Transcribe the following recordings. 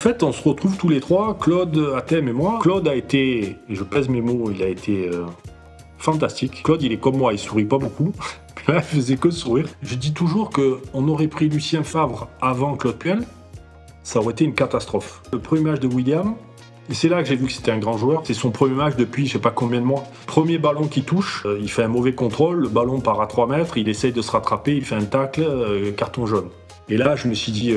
fait, on se retrouve tous les trois, Claude, Athème et moi. Claude a été, et je pèse mes mots, il a été fantastique. Claude, il est comme moi, il sourit pas beaucoup. Là, il faisait que sourire. Je dis toujours qu'on aurait pris Lucien Favre avant Claude Puel, ça aurait été une catastrophe. Le premier match de William, et c'est là que j'ai vu que c'était un grand joueur. C'est son premier match depuis je sais pas combien de mois. Premier ballon qu'il touche, il fait un mauvais contrôle, le ballon part à 3 mètres, il essaye de se rattraper, il fait un tacle, carton jaune. Et là, je me suis dit,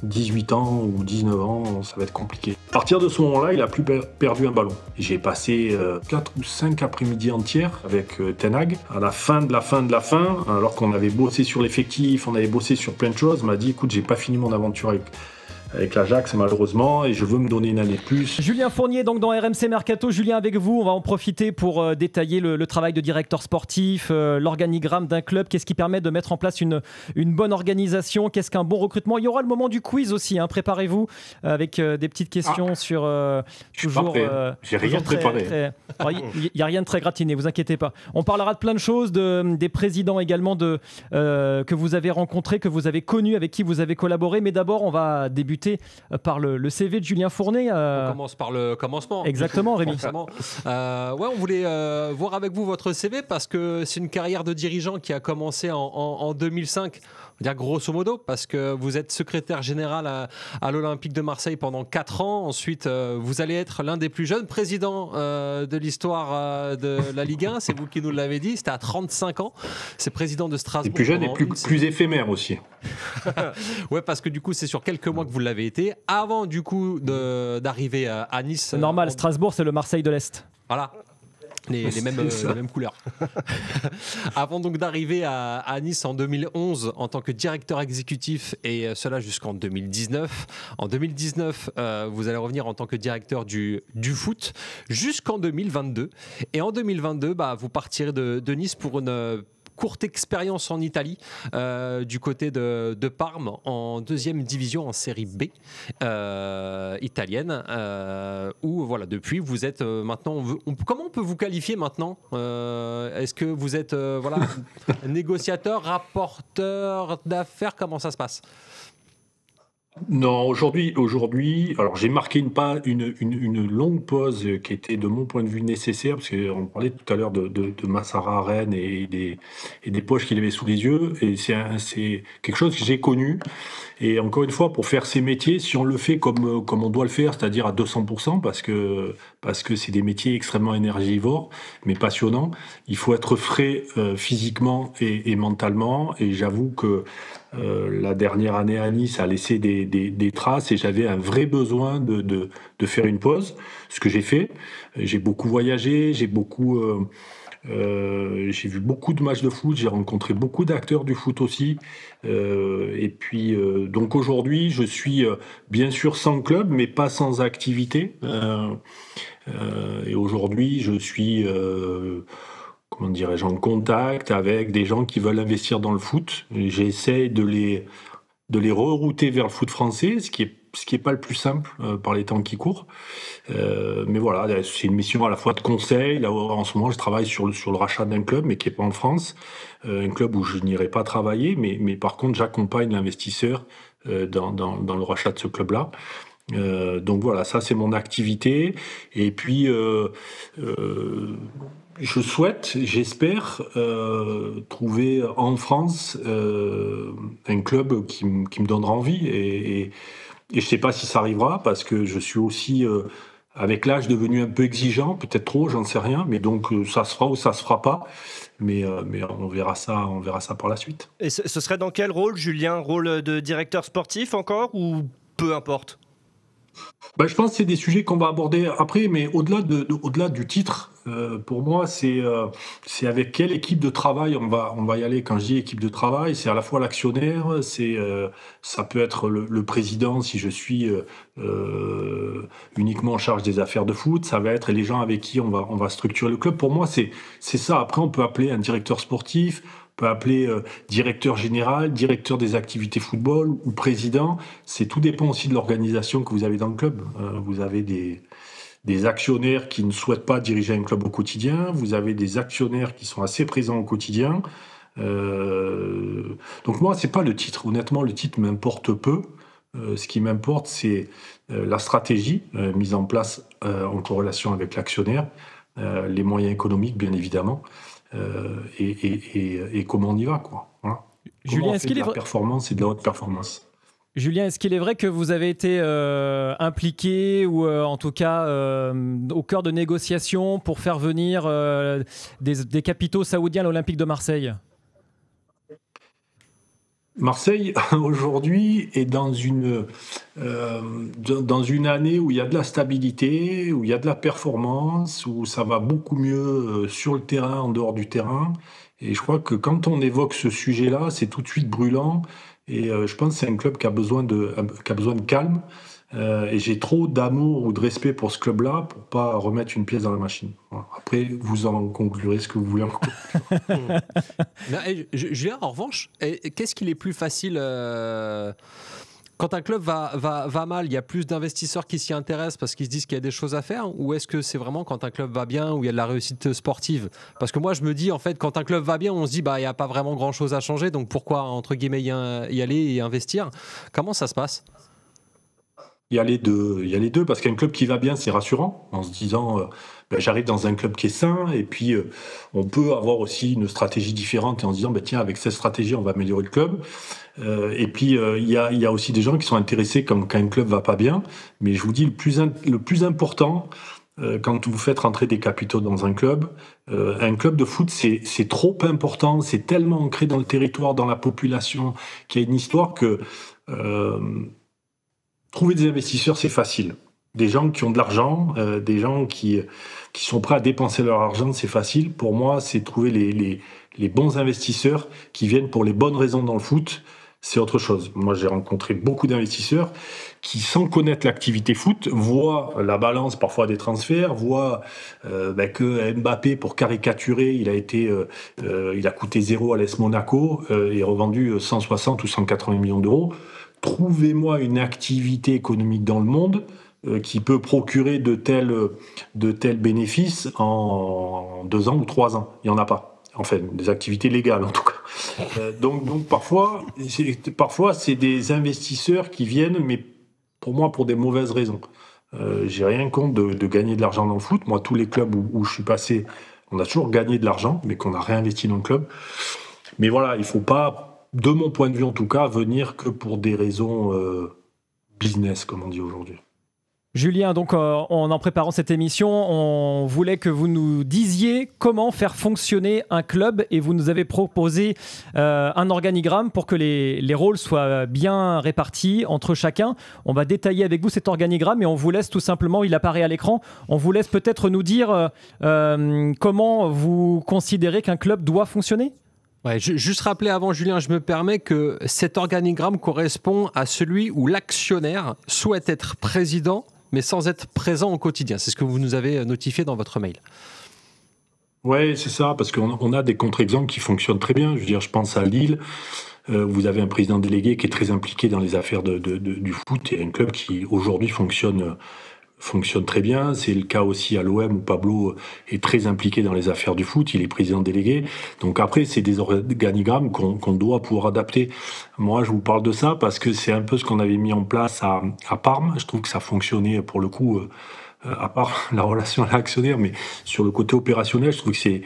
18 ans ou 19 ans, ça va être compliqué. À partir de ce moment-là, il n'a plus perdu un ballon. J'ai passé 4 ou 5 après-midi entières avec Ten Hag. À la fin de la fin, alors qu'on avait bossé sur l'effectif, on avait bossé sur plein de choses, il m'a dit, écoute, j'ai pas fini mon aventure avec l'Ajax malheureusement, et je veux me donner une année de plus. Julien Fournier, donc dans RMC Mercato. Julien, avec vous, on va en profiter pour détailler le travail de directeur sportif, l'organigramme d'un club. Qu'est-ce qui permet de mettre en place une bonne organisation? Qu'est-ce qu'un bon recrutement? Il y aura le moment du quiz aussi, hein. Préparez-vous avec des petites questions sur... toujours. J'ai rien préparé. Il n'y a rien de très gratiné, vous inquiétez pas. On parlera de plein de choses, des présidents également que vous avez rencontrés, que vous avez connus, avec qui vous avez collaboré. Mais d'abord, on va débuter par le CV de Julien Fournier. On commence par le commencement. Exactement, Rémi. On voulait voir avec vous votre CV parce que c'est une carrière de dirigeant qui a commencé en 2005. On va dire grosso modo, parce que vous êtes secrétaire général à l'Olympique de Marseille pendant 4 ans. Ensuite, vous allez être l'un des plus jeunes présidents de l'histoire de la Ligue 1. C'est vous qui nous l'avez dit. C'était à 35 ans. C'est président de Strasbourg. Et plus jeune et plus éphémère aussi. Ouais, parce que du coup, c'est sur quelques mois que vous l'avez été. Avant, du coup, d'arriver à Nice. C'est normal. Strasbourg, c'est le Marseille de l'Est. Voilà. Les mêmes couleurs. Avant donc d'arriver à Nice en 2011 en tant que directeur exécutif, et cela jusqu'en 2019. En 2019, vous allez revenir en tant que directeur du foot jusqu'en 2022. Et en 2022, vous partirez de Nice pour une courte expérience en Italie, du côté de Parme, en deuxième division en série B italienne, où voilà, depuis vous êtes maintenant, comment on peut vous qualifier maintenant? Est-ce que vous êtes négociateur, rapporteur d'affaires, comment ça se passe? Non, aujourd'hui, alors j'ai marqué une longue pause qui était de mon point de vue nécessaire, parce qu'on parlait tout à l'heure de Massara à Rennes et des poches qu'il avait sous les yeux, et c'est quelque chose que j'ai connu. Et encore une fois, pour faire ces métiers, si on le fait comme on doit le faire, c'est-à-dire à 200%, parce que c'est des métiers extrêmement énergivores, mais passionnants, il faut être frais physiquement et mentalement. Et j'avoue que la dernière année à Nice a laissé des traces, et j'avais un vrai besoin de faire une pause, ce que j'ai fait. J'ai beaucoup voyagé, j'ai vu beaucoup de matchs de foot, j'ai rencontré beaucoup d'acteurs du foot aussi. Et puis, donc aujourd'hui, je suis bien sûr sans club, mais pas sans activité. Et aujourd'hui, je suis, comment dirais-je, en contact avec des gens qui veulent investir dans le foot. J'essaie de les rerouter vers le foot français, ce qui est pas le plus simple par les temps qui courent. Mais voilà, c'est une mission à la fois de conseil. Là, en ce moment, je travaille sur le rachat d'un club, mais qui n'est pas en France. Un club où je n'irai pas travailler, mais par contre, j'accompagne l'investisseur dans le rachat de ce club-là. Donc voilà, ça c'est mon activité. Et puis, j'espère trouver en France un club qui me donnera envie. Et je ne sais pas si ça arrivera, parce que je suis aussi, avec l'âge, devenu un peu exigeant, peut-être trop, j'en sais rien. Mais donc ça se fera ou ça se fera pas. Mais on verra ça par la suite. Et ce serait dans quel rôle, Julien? Rôle de directeur sportif encore, ou peu importe? Je pense que c'est des sujets qu'on va aborder après, mais au-delà du titre, pour moi, c'est avec quelle équipe de travail on va y aller. Quand je dis équipe de travail, c'est à la fois l'actionnaire, ça peut être le président si je suis uniquement en charge des affaires de foot, ça va être les gens avec qui on va structurer le club. Pour moi, c'est ça. Après, on peut appeler un directeur sportif, on peut appeler directeur général, directeur des activités football ou président. Tout dépend aussi de l'organisation que vous avez dans le club. Vous avez des actionnaires qui ne souhaitent pas diriger un club au quotidien. Vous avez des actionnaires qui sont assez présents au quotidien. Donc moi, c'est pas le titre. Honnêtement, le titre m'importe peu. Ce qui m'importe, c'est la stratégie mise en place en corrélation avec l'actionnaire, les moyens économiques, bien évidemment, et comment on y va, quoi. Voilà. Comment Julien, on est-ce fait qu'il de est la vrai... performance et de la haute performance. Julien, est-ce qu'il est vrai que vous avez été impliqué ou en tout cas au cœur de négociations pour faire venir des capitaux saoudiens à l'Olympique de Marseille? Marseille, aujourd'hui, est dans une année où il y a de la stabilité, où il y a de la performance, où ça va beaucoup mieux sur le terrain, en dehors du terrain. Et je crois que quand on évoque ce sujet-là, c'est tout de suite brûlant. Et je pense que c'est un club qui a besoin de calme. Et j'ai trop d'amour ou de respect pour ce club-là pour pas remettre une pièce dans la machine. Voilà. Après, vous en conclurez ce que vous voulez en conclure. Julien, en revanche, qu'est-ce qu'il est plus facile quand un club va mal, il y a plus d'investisseurs qui s'y intéressent parce qu'ils se disent qu'il y a des choses à faire, ou est-ce que c'est vraiment quand un club va bien où il y a de la réussite sportive? Parce que moi, je me dis, en fait, quand un club va bien, on se dit, il n'y a pas vraiment grand-chose à changer, donc pourquoi, entre guillemets, y aller et investir? Comment ça se passe? Il y a les deux, parce qu'un club qui va bien, c'est rassurant, en se disant, j'arrive dans un club qui est sain, et puis on peut avoir aussi une stratégie différente, et en se disant, tiens, avec cette stratégie, on va améliorer le club. Et puis, il y a aussi des gens qui sont intéressés quand un club va pas bien, mais je vous dis, le plus important, quand vous faites rentrer des capitaux dans un club de foot, c'est trop important, c'est tellement ancré dans le territoire, dans la population, qu'il y a une histoire que... trouver des investisseurs, c'est facile. Des gens qui ont de l'argent, des gens qui sont prêts à dépenser leur argent, c'est facile. Pour moi, c'est trouver les bons investisseurs qui viennent pour les bonnes raisons dans le foot. C'est autre chose. Moi, j'ai rencontré beaucoup d'investisseurs qui, sans connaître l'activité foot, voient la balance parfois des transferts, voient que Mbappé, pour caricaturer, il a coûté 0 à l'AS Monaco et revendu 160 ou 180 millions d'euros. Trouvez-moi une activité économique dans le monde qui peut procurer de tels bénéfices en 2 ans ou 3 ans. Il n'y en a pas. Enfin, des activités légales en tout cas. Donc parfois, c'est des investisseurs qui viennent, mais pour moi, pour des mauvaises raisons. J'ai rien contre de gagner de l'argent dans le foot. Moi, tous les clubs où je suis passé, on a toujours gagné de l'argent, mais qu'on a réinvesti dans le club. Mais voilà, il ne faut pas, de mon point de vue en tout cas, venir que pour des raisons business, comme on dit aujourd'hui. Julien, donc en préparant cette émission, on voulait que vous nous disiez comment faire fonctionner un club et vous nous avez proposé un organigramme pour que les rôles soient bien répartis entre chacun. On va détailler avec vous cet organigramme et on vous laisse tout simplement, il apparaît à l'écran, on vous laisse peut-être nous dire comment vous considérez qu'un club doit fonctionner. Ouais, juste rappeler avant, Julien, je me permets que cet organigramme correspond à celui où l'actionnaire souhaite être président mais sans être présent au quotidien. C'est ce que vous nous avez notifié dans votre mail. Oui, c'est ça, parce qu'on a des contre-exemples qui fonctionnent très bien. Je veux dire, je pense à Lille. Vous avez un président délégué qui est très impliqué dans les affaires du foot et un club qui, aujourd'hui, fonctionne très bien. C'est le cas aussi à l'OM où Pablo est très impliqué dans les affaires du foot. Il est président délégué. Donc après, c'est des organigrammes qu'on doit pouvoir adapter. Moi, je vous parle de ça parce que c'est un peu ce qu'on avait mis en place à Parme. Je trouve que ça fonctionnait pour le coup, à part la relation à l'actionnaire, mais sur le côté opérationnel, je trouve que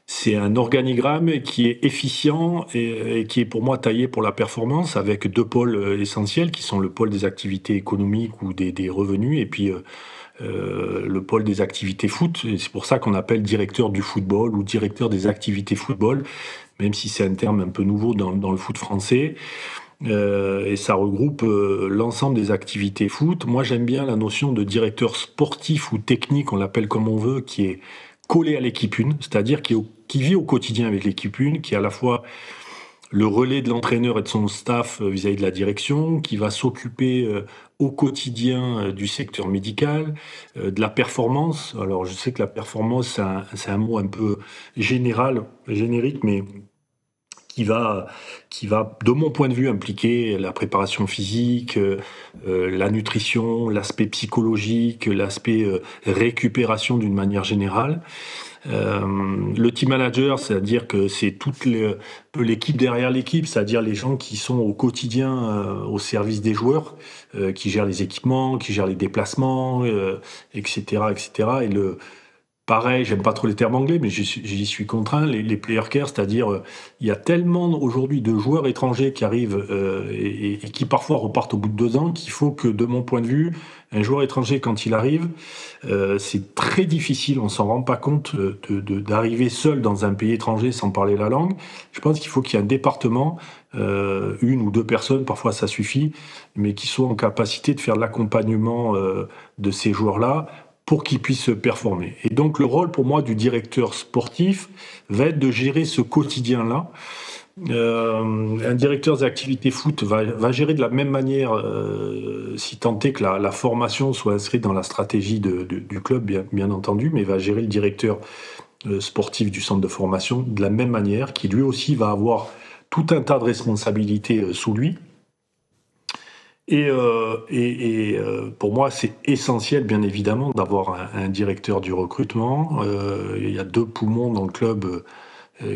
c'est un organigramme qui est efficient et qui est pour moi taillé pour la performance avec 2 pôles essentiels qui sont le pôle des activités économiques ou des revenus et puis le pôle des activités foot. Et c'est pour ça qu'on appelle directeur du football ou directeur des activités football, même si c'est un terme un peu nouveau dans le foot français. Et ça regroupe l'ensemble des activités foot. Moi, j'aime bien la notion de directeur sportif ou technique, on l'appelle comme on veut, qui est collé à l'équipe 1, c'est-à-dire qui vit au quotidien avec l'équipe 1, qui est à la fois le relais de l'entraîneur et de son staff vis-à-vis de la direction, qui va s'occuper au quotidien du secteur médical, de la performance. Alors je sais que la performance, c'est un mot un peu générique, mais qui va, de mon point de vue, impliquer la préparation physique, la nutrition, l'aspect psychologique, l'aspect récupération d'une manière générale. Le team manager, c'est-à-dire que c'est l'équipe derrière l'équipe, c'est-à-dire les gens qui sont au quotidien au service des joueurs, qui gèrent les équipements, qui gèrent les déplacements, etc., etc. Et pareil, j'aime pas trop les termes anglais, mais j'y suis contraint, les player care, c'est-à-dire il y a tellement aujourd'hui de joueurs étrangers qui arrivent et qui parfois repartent au bout de 2 ans qu'il faut que, de mon point de vue, un joueur étranger, quand il arrive, c'est très difficile, on s'en rend pas compte, d'arriver seul dans un pays étranger sans parler la langue. Je pense qu'il faut qu'il y ait un département, 1 ou 2 personnes, parfois ça suffit, mais qui soient en capacité de faire l'accompagnement de ces joueurs-là, pour qu'ils puissent performer. Et donc le rôle pour moi du directeur sportif va être de gérer ce quotidien-là. Un directeur d'activité foot va gérer de la même manière, si tant est que la formation soit inscrite dans la stratégie du club, bien entendu, mais va gérer le directeur sportif du centre de formation de la même manière, qui lui aussi va avoir tout un tas de responsabilités sous lui. Et pour moi, c'est essentiel, bien évidemment, d'avoir un directeur du recrutement. Il y a 2 poumons dans le club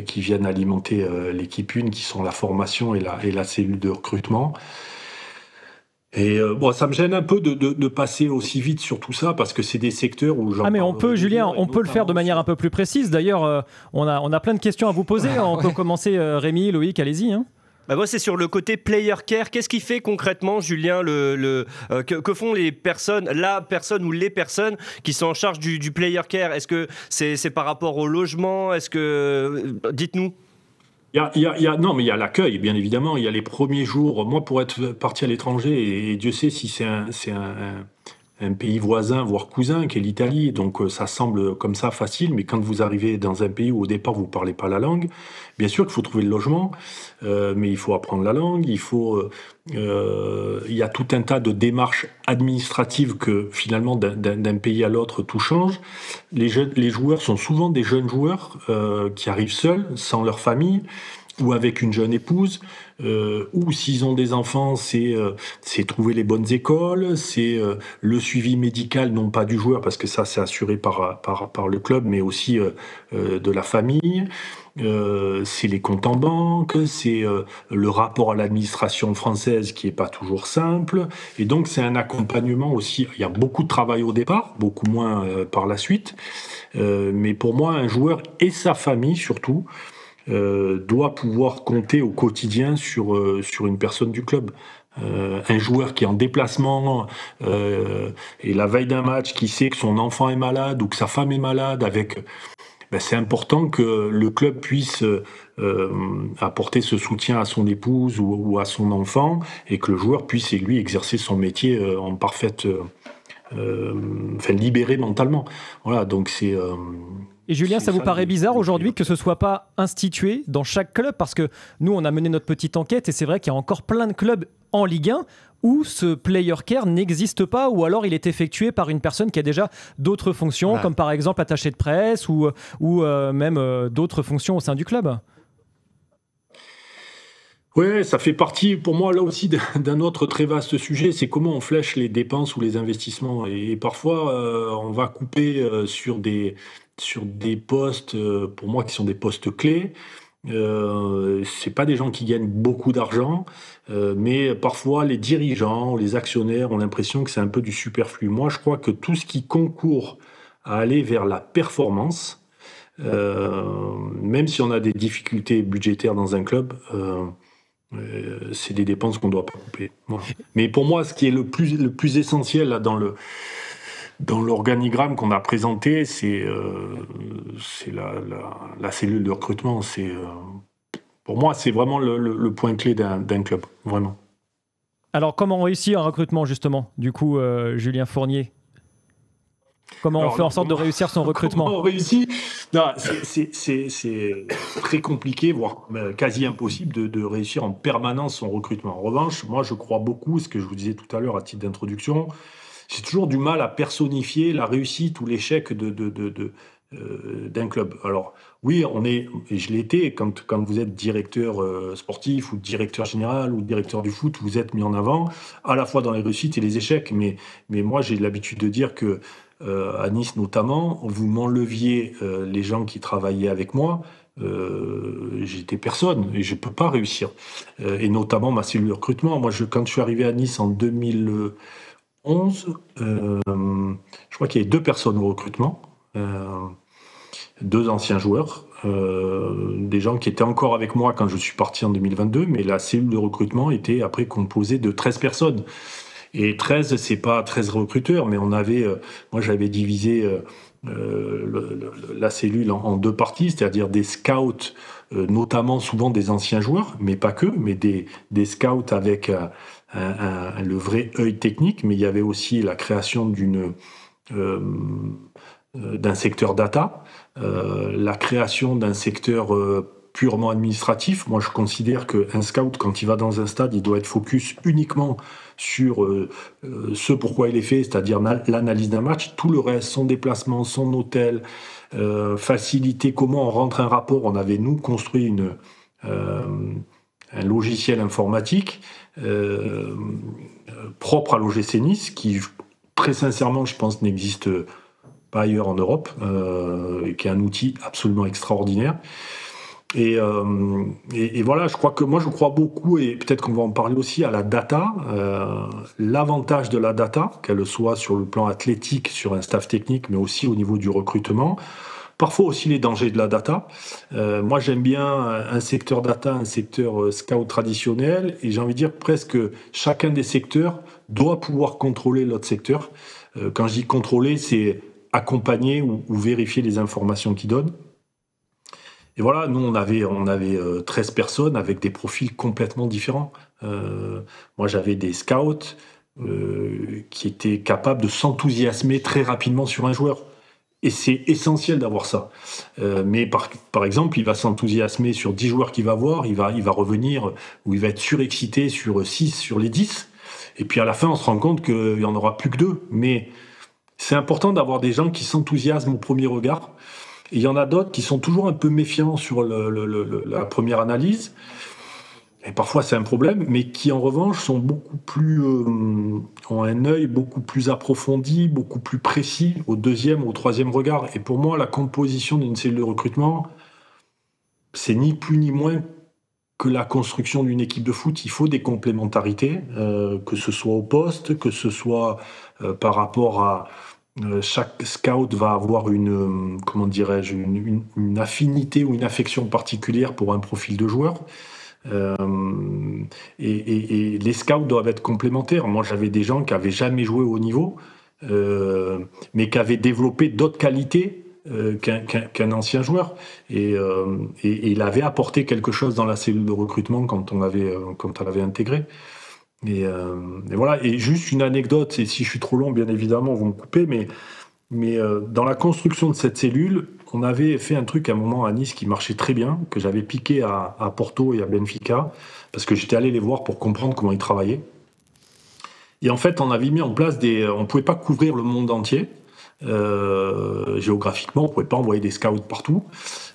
qui viennent alimenter l'équipe 1, qui sont la formation et la cellule de recrutement. Et ça me gêne un peu de passer aussi vite sur tout ça, parce que c'est des secteurs où j'en mais on parle peut, Julien, régulièrement, on peut le faire de manière un peu plus précise. D'ailleurs, on a plein de questions à vous poser. On peut commencer, Rémi, Loïc, allez-y. Bah moi, c'est sur le côté player care. Qu'est-ce qui fait concrètement, Julien, que font les personnes, la personne ou les personnes qui sont en charge du player care? Est-ce que c'est par rapport au logement? Est-ce que... Dites-nous. Non, mais il y a l'accueil, bien évidemment. Il y a les premiers jours. Moi, pour être parti à l'étranger, et Dieu sait si c'est un pays voisin, voire cousin, qui est l'Italie, donc ça semble comme ça facile, mais quand vous arrivez dans un pays où au départ vous ne parlez pas la langue, bien sûr qu'il faut trouver le logement, mais il faut apprendre la langue, il y a tout un tas de démarches administratives que finalement d'un pays à l'autre tout change. Les joueurs sont souvent des jeunes joueurs qui arrivent seuls, sans leur famille, ou avec une jeune épouse, ou s'ils ont des enfants, c'est trouver les bonnes écoles, c'est le suivi médical, non pas du joueur, parce que ça c'est assuré par le club, mais aussi de la famille, c'est les comptes en banque, c'est le rapport à l'administration française qui est pas toujours simple, et donc c'est un accompagnement aussi. Il y a beaucoup de travail au départ, beaucoup moins par la suite, mais pour moi un joueur et sa famille surtout doit pouvoir compter au quotidien sur une personne du club. Un joueur qui est en déplacement et la veille d'un match, qui sait que son enfant est malade ou que sa femme est malade, c'est important que le club puisse apporter ce soutien à son épouse ou à son enfant, et que le joueur puisse, lui, exercer son métier en parfaite... libéré mentalement. Voilà, donc c'est... Et Julien, ça vous paraît bizarre aujourd'hui que ce ne soit pas institué dans chaque club? Parce que nous, on a mené notre petite enquête et c'est vrai qu'il y a encore plein de clubs en Ligue 1 où ce player care n'existe pas, ou alors il est effectué par une personne qui a déjà d'autres fonctions, comme par exemple attaché de presse ou même d'autres fonctions au sein du club. Oui, ça fait partie, pour moi, là aussi, d'un autre très vaste sujet, c'est comment on flèche les dépenses ou les investissements. Et parfois, on va couper sur des postes, pour moi, qui sont des postes clés. C'est pas des gens qui gagnent beaucoup d'argent, mais parfois, les dirigeants ou les actionnaires ont l'impression que c'est un peu du superflu. Moi, je crois que tout ce qui concourt à aller vers la performance, même si on a des difficultés budgétaires dans un club, c'est des dépenses qu'on ne doit pas couper. Voilà. Mais pour moi, ce qui est le plus essentiel là, dans l'organigramme qu'on a présenté, c'est la cellule de recrutement. Pour moi, c'est vraiment le point clé d'un club, vraiment. Alors, comment réussir un recrutement, justement, du coup, Julien Fournier? Comment on fait en sorte de réussir son recrutement? Comment on réussit? Non, c'est très compliqué, voire quasi impossible de réussir en permanence son recrutement. En revanche, moi, je crois beaucoup, ce que je vous disais tout à l'heure à titre d'introduction, j'ai toujours du mal à personnifier la réussite ou l'échec d'un club. Alors oui, et je l'ai été, quand vous êtes directeur sportif ou directeur général ou directeur du foot, vous êtes mis en avant à la fois dans les réussites et les échecs. Mais moi, j'ai l'habitude de dire que à Nice notamment, vous m'enleviez les gens qui travaillaient avec moi. J'étais personne et je peux pas réussir. Et notamment ma cellule de recrutement. Moi, quand je suis arrivé à Nice en 2011, je crois qu'il y avait 2 personnes au recrutement. 2 anciens joueurs, des gens qui étaient encore avec moi quand je suis parti en 2022, mais la cellule de recrutement était après composée de 13 personnes. Et 13, c'est pas 13 recruteurs, mais moi j'avais divisé la cellule en 2 parties, c'est-à-dire des scouts, notamment souvent des anciens joueurs, mais pas que, mais des scouts avec le vrai œil technique, mais il y avait aussi la création d'un secteur data, la création d'un secteur purement administratif. Moi, je considère qu'un scout, quand il va dans un stade, il doit être focus uniquement sur ce pourquoi il est fait, c'est-à-dire l'analyse d'un match. Tout le reste, son déplacement, son hôtel, faciliter comment on rentre un rapport. On avait, nous, construit un logiciel informatique propre à l'OGC Nice, qui, très sincèrement, je pense, n'existe pas ailleurs en Europe, qui est un outil absolument extraordinaire. Et voilà, je crois beaucoup, et peut-être qu'on va en parler aussi, à la data. L'avantage de la data, qu'elle soit sur le plan athlétique, sur un staff technique, mais aussi au niveau du recrutement. Parfois aussi les dangers de la data. Moi, j'aime bien un secteur data, un secteur scout traditionnel, et j'ai envie de dire presque chacun des secteurs doit pouvoir contrôler l'autre secteur. Quand je dis contrôler, c'est accompagner ou vérifier les informations qu'ils donnent. Et voilà, nous, on avait 13 personnes avec des profils complètement différents. Moi, j'avais des scouts qui étaient capables de s'enthousiasmer très rapidement sur un joueur. Et c'est essentiel d'avoir ça. Mais par exemple, il va s'enthousiasmer sur 10 joueurs qu'il va voir, il va revenir, ou il va être surexcité sur 6 sur les 10. Et puis à la fin, on se rend compte qu'il n'y en aura plus que 2. Mais c'est important d'avoir des gens qui s'enthousiasment au premier regard. Et il y en a d'autres qui sont toujours un peu méfiants sur la première analyse. Et parfois c'est un problème, mais qui en revanche sont beaucoup plus, ont un œil beaucoup plus approfondi, beaucoup plus précis au deuxième ou au troisième regard. Et pour moi, la composition d'une cellule de recrutement, c'est ni plus ni moins que la construction d'une équipe de foot. Il faut des complémentarités, que ce soit au poste, que ce soit par rapport à... chaque scout va avoir une affinité ou une affection particulière pour un profil de joueur. Et les scouts doivent être complémentaires. Moi, j'avais des gens qui n'avaient jamais joué au haut niveau, mais qui avaient développé d'autres qualités qu'un ancien joueur. Et il avait apporté quelque chose dans la cellule de recrutement quand on l'avait intégré. Et voilà. Et juste une anecdote, et si je suis trop long, bien évidemment, vous me coupez, mais dans la construction de cette cellule, on avait fait un truc à un moment à Nice qui marchait très bien, que j'avais piqué à Porto et à Benfica, parce que j'étais allé les voir pour comprendre comment ils travaillaient. Et en fait, on avait mis en place on ne pouvait pas couvrir le monde entier. Géographiquement, on ne pouvait pas envoyer des scouts partout.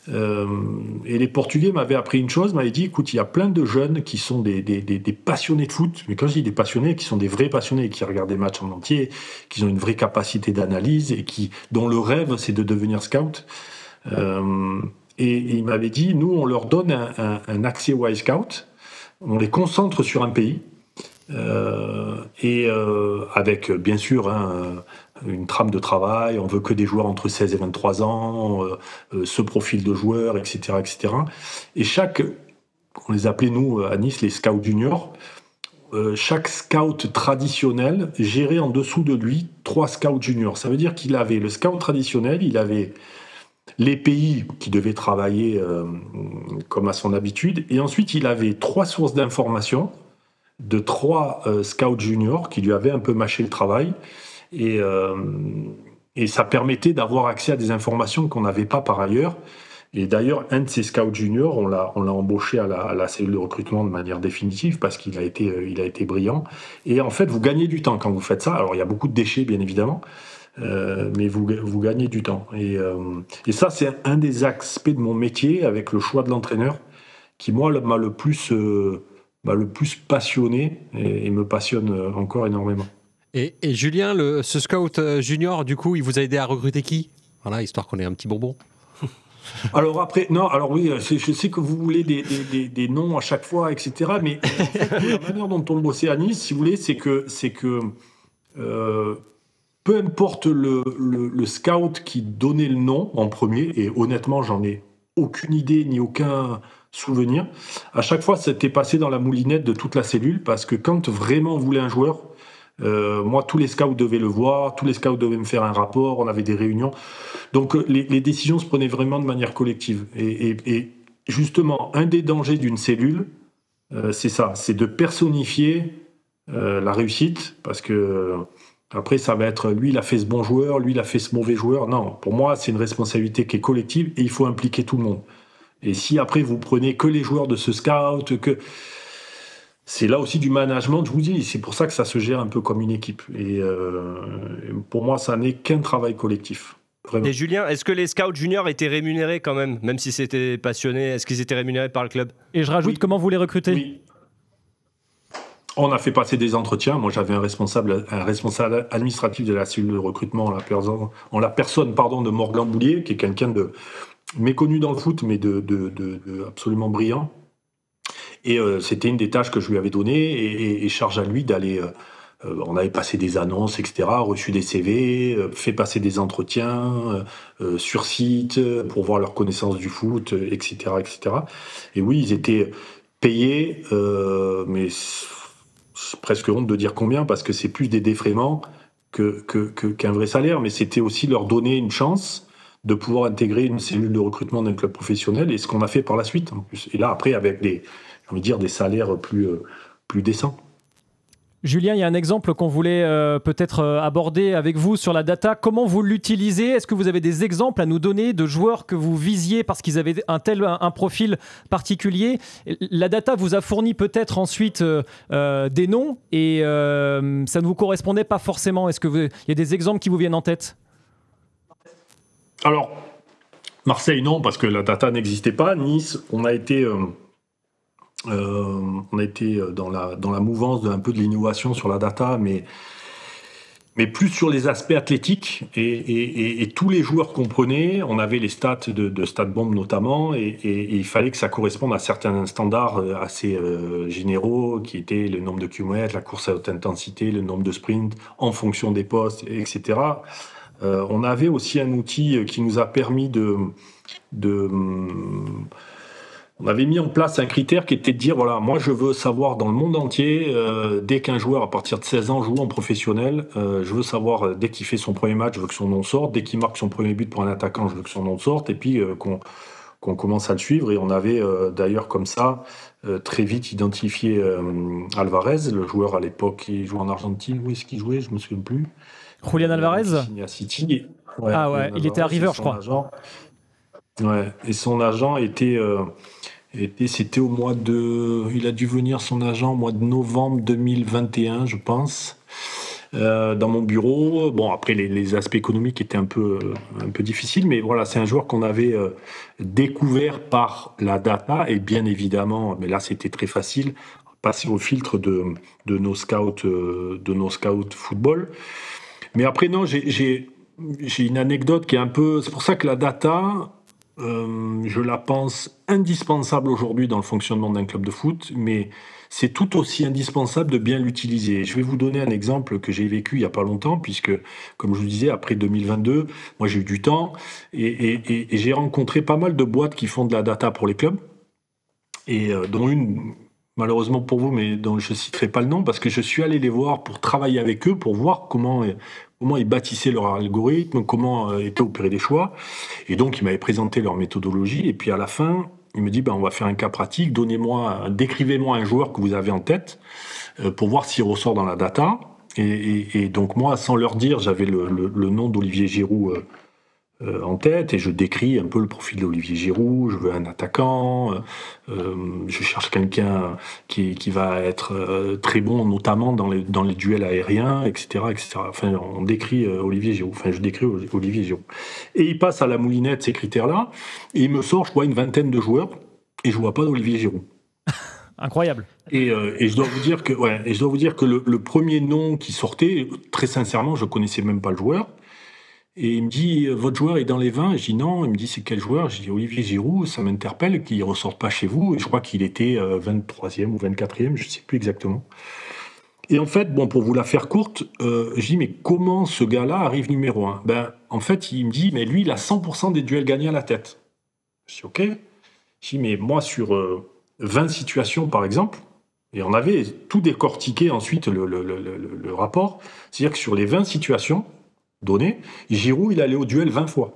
Et les Portugais m'avaient appris une chose, m'avaient dit, écoute, il y a plein de jeunes qui sont des passionnés de foot, mais quand je dis des passionnés, qui sont des vrais passionnés, qui regardent des matchs en entier, qui ont une vraie capacité d'analyse et dont le rêve, c'est de devenir scout. Et il m'avait dit, nous, on leur donne un accès au iScout, on les concentre sur un pays, avec, bien sûr, une trame de travail, on veut que des joueurs entre 16 et 23 ans, ce profil de joueurs, etc., etc. Et on les appelait, nous, à Nice, les scouts juniors, chaque scout traditionnel gérait en dessous de lui 3 scouts juniors. Ça veut dire qu'il avait le scout traditionnel, il avait les pays qui devaient travailler comme à son habitude, et ensuite il avait 3 sources d'informations de 3 scouts juniors qui lui avaient un peu mâché le travail, et ça permettait d'avoir accès à des informations qu'on n'avait pas par ailleurs. Et d'ailleurs, un de ces scouts juniors, on l'a embauché à la cellule de recrutement de manière définitive parce qu'il a été brillant. Et en fait, vous gagnez du temps quand vous faites ça. Alors, il y a beaucoup de déchets, bien évidemment, mais vous gagnez du temps. Et ça, c'est un des aspects de mon métier avec le choix de l'entraîneur qui, moi, m'a le plus passionné et me passionne encore énormément. Et Julien, ce scout junior, du coup, il vous a aidé à recruter qui? Voilà, histoire qu'on ait un petit bonbon. Alors après, non, alors oui, je sais que vous voulez des noms à chaque fois, etc. Mais en fait, la manière dont on bossait à Nice, si vous voulez, c'est que peu importe le scout qui donnait le nom en premier, et honnêtement, j'en ai aucune idée ni aucun souvenir. À chaque fois, c'était passé dans la moulinette de toute la cellule, parce que quand vraiment on voulait un joueur, moi, tous les scouts devaient le voir, tous les scouts devaient me faire un rapport, on avait des réunions. Donc les décisions se prenaient vraiment de manière collective. Et justement, un des dangers d'une cellule, c'est ça, c'est de personnifier la réussite, parce que après, ça va être lui, il a fait ce bon joueur, lui, il a fait ce mauvais joueur. Non, pour moi, c'est une responsabilité qui est collective et il faut impliquer tout le monde. Et si après, vous prenez que les joueurs de ce scout, c'est là aussi du management, je vous dis, c'est pour ça que ça se gère un peu comme une équipe. Et pour moi, ça n'est qu'un travail collectif. Vraiment. Et Julien, est-ce que les scouts juniors étaient rémunérés quand même si c'était passionné, est-ce qu'ils étaient rémunérés par le club? Et je rajoute, comment vous les recrutez? Oui. On a fait passer des entretiens. Moi, j'avais un responsable administratif de la cellule de recrutement en la personne de Morgan Boulier, qui est quelqu'un de méconnu dans le foot, mais de absolument brillant. Et c'était une des tâches que je lui avais données, et charge à lui d'aller... on avait passé des annonces, etc., reçu des CV, fait passer des entretiens sur site pour voir leur connaissance du foot, etc., etc. Et oui, ils étaient payés, mais c'est presque honte de dire combien, parce que c'est plus des défraiements qu'un vrai salaire, mais c'était aussi leur donner une chance de pouvoir intégrer une cellule de recrutement d'un club professionnel, et ce qu'on a fait par la suite, en plus. Et là, après, avec des salaires plus décents. Julien, il y a un exemple qu'on voulait peut-être aborder avec vous sur la data. Comment vous l'utilisez? Est-ce que vous avez des exemples à nous donner de joueurs que vous visiez parce qu'ils avaient un profil particulier? La data vous a fourni peut-être ensuite des noms et ça ne vous correspondait pas forcément. Est-ce qu'il y a des exemples qui vous viennent en tête? Alors, Marseille, non, parce que la data n'existait pas. Nice, on a été dans la mouvance un peu de l'innovation sur la data, mais plus sur les aspects athlétiques. Et tous les joueurs qu'on prenait, on avait les stats de StatBomb notamment, et il fallait que ça corresponde à certains standards assez généraux, qui étaient le nombre de kilomètres, la course à haute intensité, le nombre de sprints, en fonction des postes, etc. On avait aussi un outil qui nous a permis on avait mis en place un critère qui était de dire, voilà, moi je veux savoir dans le monde entier, dès qu'un joueur à partir de 16 ans joue en professionnel, je veux savoir dès qu'il fait son premier match, je veux que son nom sorte, dès qu'il marque son premier but pour un attaquant, je veux que son nom sorte, et puis qu'on commence à le suivre. Et on avait d'ailleurs comme ça très vite identifié Alvarez, le joueur à l'époque qui jouait en Argentine. Où est-ce qu'il jouait? Je me souviens plus. Julian Alvarez à City. Ouais, ah ouais, il était à River, je crois. Ouais, et son agent c'était au mois il a dû venir, son agent, au mois de novembre 2021, je pense, dans mon bureau. Bon, après, les aspects économiques étaient un peu difficiles, mais voilà, c'est un joueur qu'on avait découvert par la data, et bien évidemment, mais là, c'était très facile, passer au filtre de nos scouts football. Mais après, non, j'ai une anecdote qui est un peu... C'est pour ça que la data... je la pense indispensable aujourd'hui dans le fonctionnement d'un club de foot, mais c'est tout aussi indispensable de bien l'utiliser. Je vais vous donner un exemple que j'ai vécu il n'y a pas longtemps, puisque, comme je vous disais, après 2022, moi j'ai eu du temps, et j'ai rencontré pas mal de boîtes qui font de la data pour les clubs, et dont une, malheureusement pour vous, mais dont je ne citerai pas le nom, parce que je suis allé les voir pour travailler avec eux, pour voir comment ils bâtissaient leur algorithme, comment étaient opérés des choix. Et donc, ils m'avaient présenté leur méthodologie. Et puis, à la fin, il me dit, on va faire un cas pratique. Décrivez-moi un joueur que vous avez en tête pour voir s'il ressort dans la data. Et donc, moi, sans leur dire, j'avais le nom d'Olivier Giroud en tête et je décris un peu le profil d'Olivier Giroud. Je veux un attaquant, je cherche quelqu'un qui va être très bon, notamment dans les duels aériens, etc., etc. Enfin, on décrit Olivier Giroud. Enfin, je décris Olivier Giroud. Et il passe à la moulinette ces critères-là et il me sort, je crois, une vingtaine de joueurs et je vois pas d'Olivier Giroud. Incroyable. Et je dois vous dire que le premier nom qui sortait, très sincèrement, je connaissais même pas le joueur. Et il me dit, votre joueur est dans les 20. Et je dis non. Il me dit, c'est quel joueur? Je dis Olivier Giroud. Ça m'interpelle qu'il ne ressorte pas chez vous. Et je crois qu'il était 23e ou 24e, je ne sais plus exactement. Et en fait, bon, pour vous la faire courte, je dis, mais comment ce gars-là arrive numéro 1? En fait, il me dit, mais lui, il a 100% des duels gagnés à la tête. Je dis, ok. Je dis, mais moi, sur 20 situations, par exemple, et on avait tout décortiqué ensuite le rapport, c'est-à-dire que sur les 20 situations données, Giroud, il allait au duel 20 fois.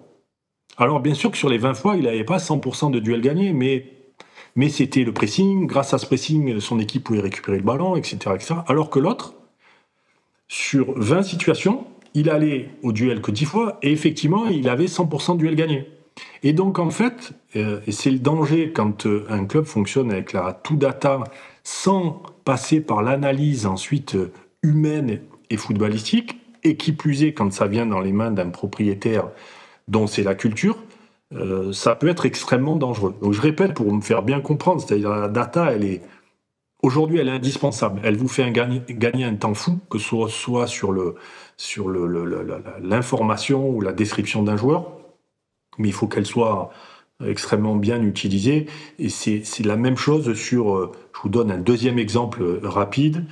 Alors, bien sûr que sur les 20 fois, il n'avait pas 100% de duels gagnés, mais c'était le pressing. Grâce à ce pressing, son équipe pouvait récupérer le ballon, etc., etc. Alors que l'autre, sur 20 situations, il allait au duel que 10 fois, et effectivement, il avait 100% de duels gagnés. Et donc, en fait, et c'est le danger quand un club fonctionne avec la tout data sans passer par l'analyse ensuite humaine et footballistique, et qui plus est quand ça vient dans les mains d'un propriétaire dont c'est la culture, ça peut être extrêmement dangereux. Donc je répète pour me faire bien comprendre, c'est-à-dire la data, aujourd'hui elle est indispensable. Elle vous fait gagner un temps fou, que ce soit sur l'information ou la description d'un joueur, mais il faut qu'elle soit extrêmement bien utilisée. Et c'est la même chose sur, je vous donne un deuxième exemple rapide.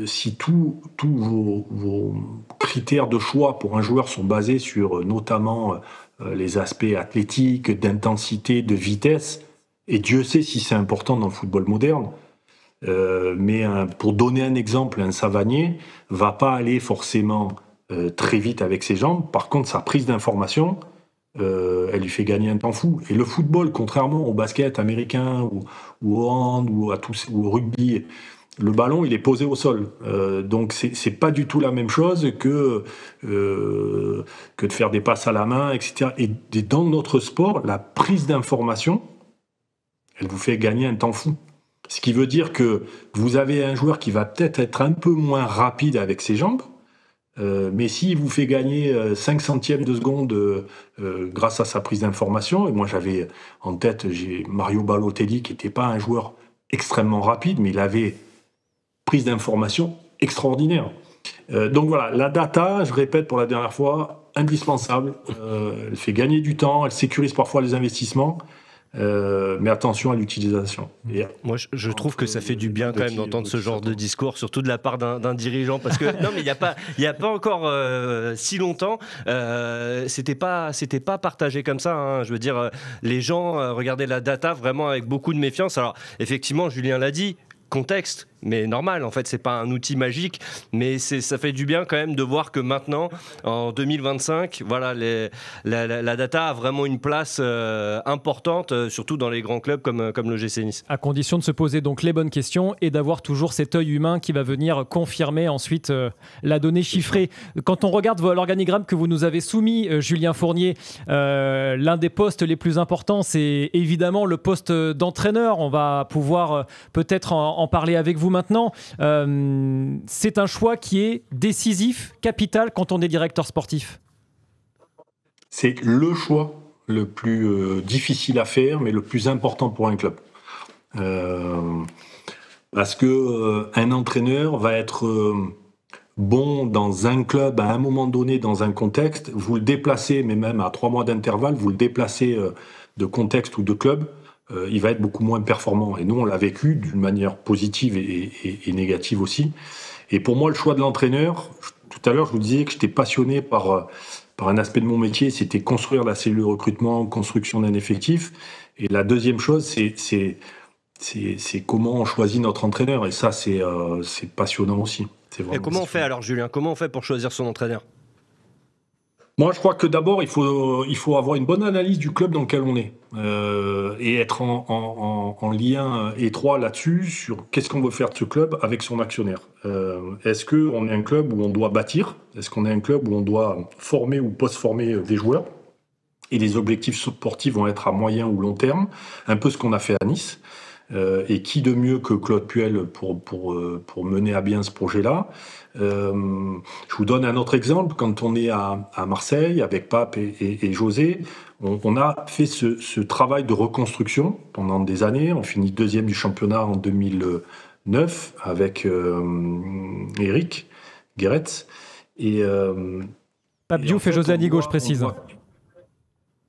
Si tous vos critères de choix pour un joueur sont basés sur notamment les aspects athlétiques, d'intensité, de vitesse, et Dieu sait si c'est important dans le football moderne, mais pour donner un exemple, un Savanier va pas aller forcément très vite avec ses jambes. Par contre, sa prise d'information, elle lui fait gagner un temps fou. Et le football, contrairement au basket américain ou au hand ou au rugby, le ballon, il est posé au sol. Donc, c'est pas du tout la même chose que de faire des passes à la main, etc. Et dans notre sport, la prise d'information, elle vous fait gagner un temps fou. Ce qui veut dire que vous avez un joueur qui va peut-être être un peu moins rapide avec ses jambes, mais s'il vous fait gagner 5 centièmes de seconde grâce à sa prise d'information, et moi j'avais en tête Mario Balotelli qui n'était pas un joueur extrêmement rapide, mais il avait prise d'information extraordinaire. Donc voilà, la data, je répète pour la dernière fois, indispensable. Elle fait gagner du temps, elle sécurise parfois les investissements, mais attention à l'utilisation. Moi, je trouve que ça fait du bien quand même d'entendre ce genre de discours, surtout de la part d'un dirigeant, parce que non, mais il y a pas encore si longtemps, c'était pas partagé comme ça. Hein. Je veux dire, les gens regardaient la data vraiment avec beaucoup de méfiance. Alors, effectivement, Julien l'a dit. Contexte, mais normal, en fait, c'est pas un outil magique, mais ça fait du bien quand même de voir que maintenant, en 2025, voilà, la data a vraiment une place importante, surtout dans les grands clubs comme le GC Nice. À condition de se poser donc les bonnes questions et d'avoir toujours cet œil humain qui va venir confirmer ensuite la donnée chiffrée. Quand on regarde l'organigramme que vous nous avez soumis, Julien Fournier, l'un des postes les plus importants, c'est évidemment le poste d'entraîneur. On va pouvoir peut-être en parler avec vous maintenant. C'est un choix qui est décisif, capital quand on est directeur sportif. C'est le choix le plus difficile à faire, mais le plus important pour un club. Parce que un entraîneur va être bon dans un club à un moment donné, dans un contexte. Vous le déplacez, mais même à 3 mois d'intervalle, vous le déplacez de contexte ou de club. Il va être beaucoup moins performant. Et nous, on l'a vécu d'une manière positive et négative aussi. Et pour moi, le choix de l'entraîneur, tout à l'heure, je vous disais que j'étais passionné par un aspect de mon métier, c'était construire la cellule de recrutement, construction d'un effectif. Et la deuxième chose, c'est comment on choisit notre entraîneur. Et ça, c'est passionnant aussi. Et comment on fait alors, Julien? Comment on fait pour choisir son entraîneur? Moi, je crois que d'abord, il faut avoir une bonne analyse du club dans lequel on est et être en lien étroit là-dessus sur qu'est-ce qu'on veut faire de ce club avec son actionnaire. Est-ce qu'on est un club où on doit bâtir? Est-ce qu'on est un club où on doit former ou post-former des joueurs? Et les objectifs sportifs vont être à moyen ou long terme, un peu ce qu'on a fait à Nice. Et qui de mieux que Claude Puel pour mener à bien ce projet-là. Je vous donne un autre exemple. Quand on est à Marseille avec Pape et José, on a fait ce travail de reconstruction pendant des années. On finit deuxième du championnat en 2009 avec Eric Guéretz. Pape Diouf et José Anigo, je précise.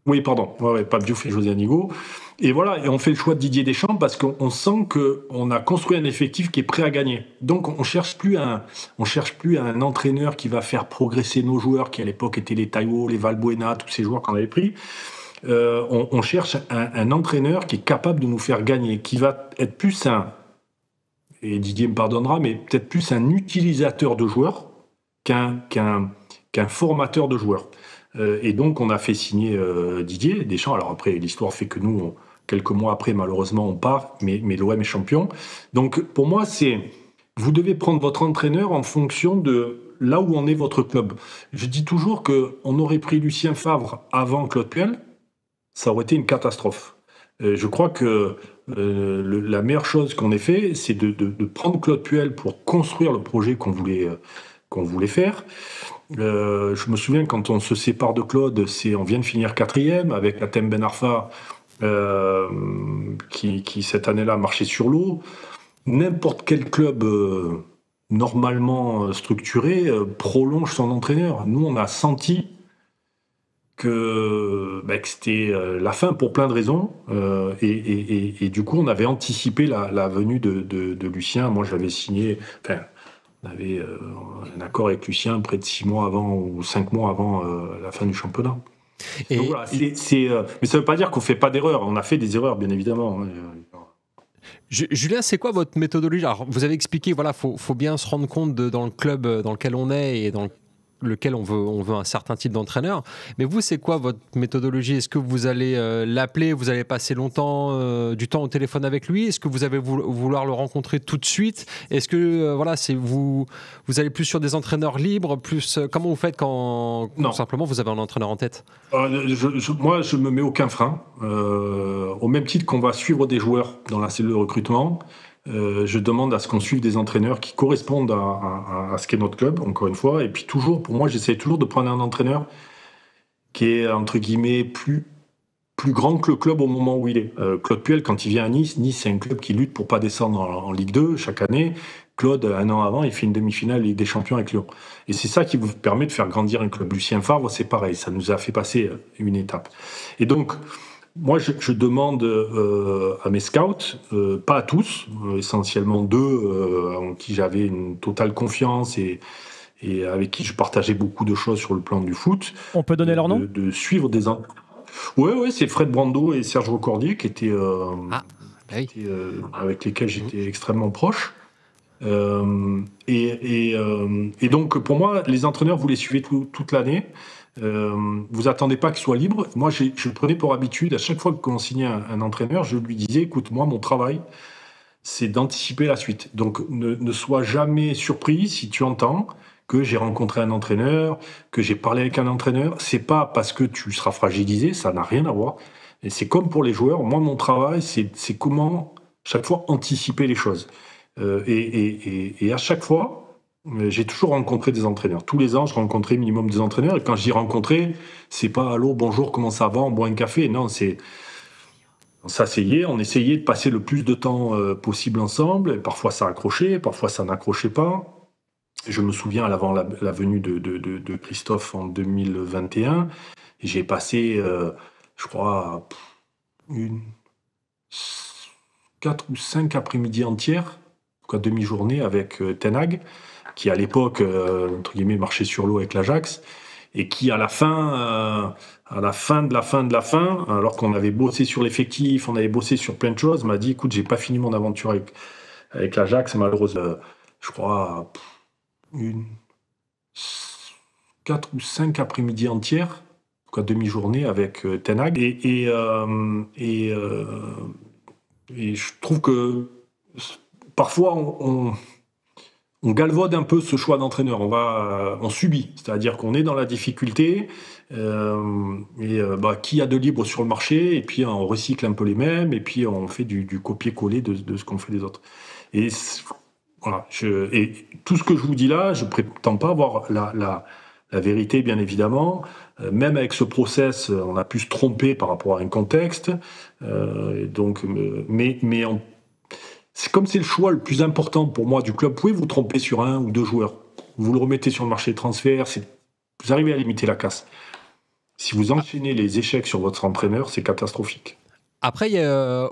Oui, pardon. Pape Diouf et José Anigo. Et voilà, et on fait le choix de Didier Deschamps parce qu'on sent qu'on a construit un effectif qui est prêt à gagner. Donc on cherche plus un entraîneur qui va faire progresser nos joueurs, qui à l'époque étaient les Taiwo, les Valbuena, tous ces joueurs qu'on avait pris. On cherche un entraîneur qui est capable de nous faire gagner, qui va être plus et Didier me pardonnera, mais peut-être plus un utilisateur de joueurs qu'un formateur de joueurs. Et donc, on a fait signer Didier Deschamps. Alors après, l'histoire fait que nous, quelques mois après, malheureusement, on part, mais l'OM est champion. Donc, pour moi, vous devez prendre votre entraîneur en fonction de là où en est votre club. Je dis toujours qu'on aurait pris Lucien Favre avant Claude Puel, ça aurait été une catastrophe. Je crois que la meilleure chose qu'on ait fait, c'est de prendre Claude Puel pour construire le projet qu'on voulait faire. Je me souviens quand on se sépare de Claude, on vient de finir 4e avec Hatem Ben Arfa qui cette année-là marchait sur l'eau. N'importe quel club normalement structuré prolonge son entraîneur. Nous, on a senti que c'était la fin pour plein de raisons et du coup, on avait anticipé la venue de Lucien. Moi, j'avais signé... On avait un accord avec Lucien près de 6 mois avant ou 5 mois avant la fin du championnat. Et donc voilà, mais ça ne veut pas dire qu'on ne fait pas d'erreurs. On a fait des erreurs, bien évidemment. Julien, c'est quoi votre méthodologie? Alors, vous avez expliqué, voilà, faut bien se rendre compte dans le club dans lequel on est et dans lequel on veut un certain type d'entraîneur. Mais vous, c'est quoi votre méthodologie? Est-ce que vous allez l'appeler, vous allez passer du temps au téléphone avec lui? Est-ce que vous allez vouloir le rencontrer tout de suite? Est-ce que vous allez plus sur des entraîneurs libres, comment vous faites quand simplement vous avez un entraîneur en tête? Moi, je me mets aucun frein. Au même titre qu'on va suivre des joueurs dans la cellule de recrutement. Je demande à ce qu'on suive des entraîneurs qui correspondent à ce qu'est notre club, encore une fois. Et puis toujours, pour moi, j'essaie toujours de prendre un entraîneur qui est, entre guillemets, plus grand que le club au moment où il est. Claude Puel, quand il vient à Nice, c'est un club qui lutte pour pas descendre en Ligue 2 chaque année. Claude, un an avant, il fait une demi-finale Ligue des Champions avec Lyon. Et c'est ça qui vous permet de faire grandir un club. Lucien Favre, c'est pareil, ça nous a fait passer une étape. Et donc... Moi, je demande à mes scouts, pas à tous, essentiellement 2 en qui j'avais une totale confiance et avec qui je partageais beaucoup de choses sur le plan du foot. On peut donner leur nom ? De suivre des... Oui, c'est Fred Brando et Serge Recordier qui étaient, avec lesquels j'étais extrêmement proche. Et donc, pour moi, les entraîneurs, vous les suivez toute l'année. Vous attendez pas qu'il soit libre. Moi, je prenais pour habitude, à chaque fois qu'on signait un entraîneur, je lui disais, écoute, moi, mon travail, c'est d'anticiper la suite. Donc, ne sois jamais surpris si tu entends que j'ai rencontré un entraîneur, que j'ai parlé avec un entraîneur. C'est pas parce que tu seras fragilisé, ça n'a rien à voir. Et c'est comme pour les joueurs. Moi, mon travail, c'est comment, chaque fois, anticiper les choses. Et à chaque fois, j'ai toujours rencontré des entraîneurs. Tous les ans, je rencontrais minimum des entraîneurs. Et quand je dis rencontrer, c'est pas allô, bonjour, comment ça va, on boit un café. Non, on s'asseyait, on essayait de passer le plus de temps possible ensemble. Et parfois ça accrochait, parfois ça n'accrochait pas. Je me souviens avant la venue de Christophe en 2021, j'ai passé, je crois, 4 ou 5 après-midi entières, quoi, demi-journée avec Ten Hag, qui à l'époque, entre guillemets, marchait sur l'eau avec l'Ajax, et qui à la fin de la fin, alors qu'on avait bossé sur l'effectif, on avait bossé sur plein de choses, m'a dit, écoute, j'ai pas fini mon aventure avec l'Ajax, malheureusement, je crois, 4 ou 5 après-midi entières, quoi, demi-journée avec Ten Hag. Et je trouve que parfois on galvaude un peu ce choix d'entraîneur. On subit, c'est-à-dire qu'on est dans la difficulté. Qui a de libre sur le marché, et puis on recycle un peu les mêmes, et puis on fait du copier-coller de ce qu'on fait les autres. Et voilà, et tout ce que je vous dis là, je prétends pas avoir la vérité, bien évidemment. Même avec ce process, on a pu se tromper par rapport à un contexte. C'est comme c'est le choix le plus important pour moi du club. Vous pouvez vous tromper sur 1 ou 2 joueurs. Vous le remettez sur le marché de transfert, vous arrivez à limiter la casse. Si vous enchaînez les échecs sur votre entraîneur, c'est catastrophique. Après,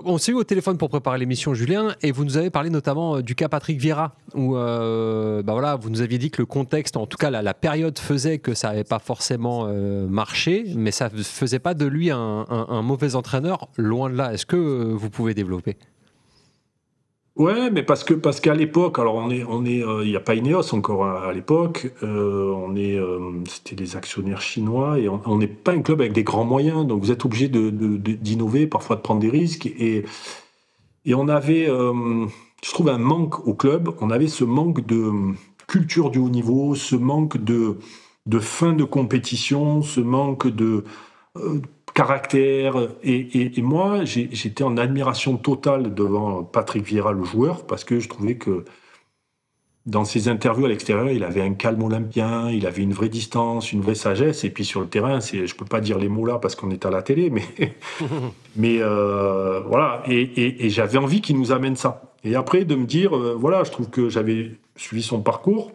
on s'est eu au téléphone pour préparer l'émission, Julien, et vous nous avez parlé notamment du cas Patrick Vieira, où vous nous aviez dit que le contexte, en tout cas la période faisait que ça n'avait pas forcément marché, mais ça ne faisait pas de lui un mauvais entraîneur, loin de là. Est-ce que vous pouvez développer ? Ouais, mais parce qu'à l'époque, alors il n'y a pas Ineos encore à l'époque, c'était des actionnaires chinois, et on n'est pas un club avec des grands moyens, donc vous êtes obligé d'innover, parfois de prendre des risques, et on avait, je trouve, un manque au club. On avait ce manque de culture du haut niveau, ce manque de fin de compétition, ce manque de caractère, et moi j'étais en admiration totale devant Patrick Vieira, le joueur, parce que je trouvais que dans ses interviews à l'extérieur, il avait un calme olympien, il avait une vraie distance, une vraie sagesse, et puis sur le terrain, je peux pas dire les mots là parce qu'on est à la télé, mais voilà, et j'avais envie qu'il nous amène ça. Et après de me dire, je trouve que j'avais suivi son parcours,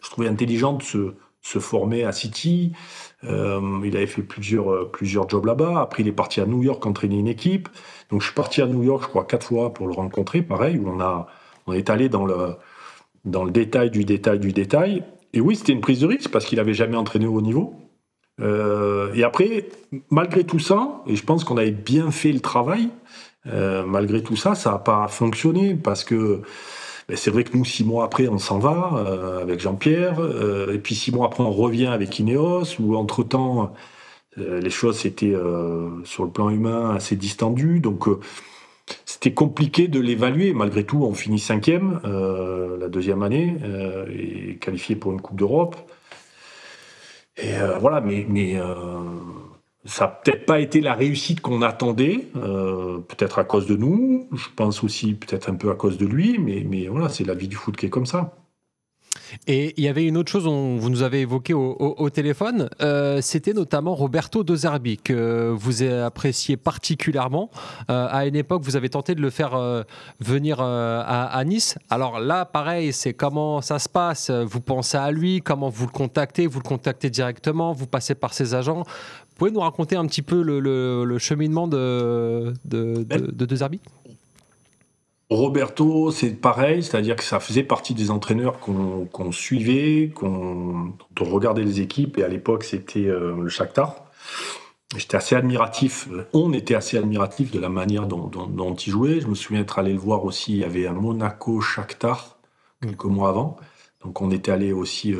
je trouvais intelligent de se former à City. Il avait fait plusieurs jobs là-bas. Après, il est parti à New York entraîner une équipe. Donc, je suis parti à New York, je crois, 4 fois pour le rencontrer, pareil, où on est allé dans le détail du détail. Et oui, c'était une prise de risque parce qu'il n'avait jamais entraîné au haut niveau. Et après, malgré tout ça, et je pense qu'on avait bien fait le travail, malgré tout ça, ça n'a pas fonctionné parce que c'est vrai que nous, 6 mois après, on s'en va avec Jean-Pierre, et puis 6 mois après, on revient avec Ineos, où entre-temps, les choses étaient, sur le plan humain, assez distendues, donc c'était compliqué de l'évaluer. Malgré tout, on finit 5e la 2e année, et qualifié pour une Coupe d'Europe. Et voilà, mais ça n'a peut-être pas été la réussite qu'on attendait, peut-être à cause de nous, je pense aussi peut-être un peu à cause de lui, mais voilà, c'est la vie du foot qui est comme ça. Et il y avait une autre chose dont vous nous avez évoqué au téléphone, c'était notamment Roberto De Zerbi, que vous appréciez particulièrement. À une époque, vous avez tenté de le faire venir à Nice. Alors là, pareil, c'est comment ça se passe? Vous pensez à lui? Comment vous le contactez? Vous le contactez directement? Vous passez par ses agents? Vous pouvez nous raconter un petit peu le cheminement de De Zerbi? Roberto, c'est pareil, c'est-à-dire que ça faisait partie des entraîneurs qu'on suivait, dont on regardait les équipes, et à l'époque, c'était le Shakhtar. J'étais assez admiratif, on était assez admiratif de la manière dont il jouait. Je me souviens être allé le voir aussi, il y avait un Monaco-Shakhtar quelques mois avant. Donc on était allé aussi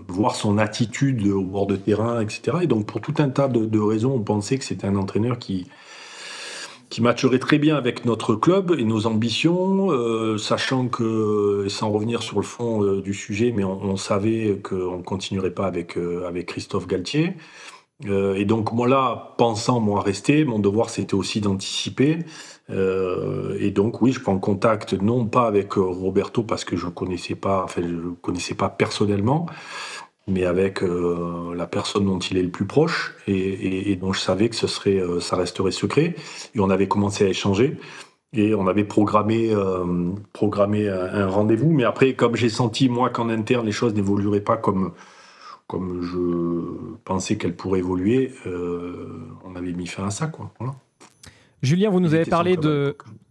voir son attitude au bord de terrain, etc. Et donc pour tout un tas de raisons, on pensait que c'était un entraîneur qui matcherait très bien avec notre club et nos ambitions, sachant que, sans revenir sur le fond du sujet, mais on savait qu'on ne continuerait pas avec Christophe Galtier. Et donc moi là, pensant moi rester, mon devoir c'était aussi d'anticiper. Et donc oui, je prends contact non pas avec Roberto parce que je le connaissais pas personnellement, mais avec la personne dont il est le plus proche et dont je savais que ça resterait secret. Et on avait commencé à échanger et on avait programmé un rendez-vous. Mais après, comme j'ai senti moi qu'en interne les choses n'évolueraient pas comme je pensais qu'elles pourraient évoluer, on avait mis fin à ça, quoi. Voilà. Julien, vous nous avez parlé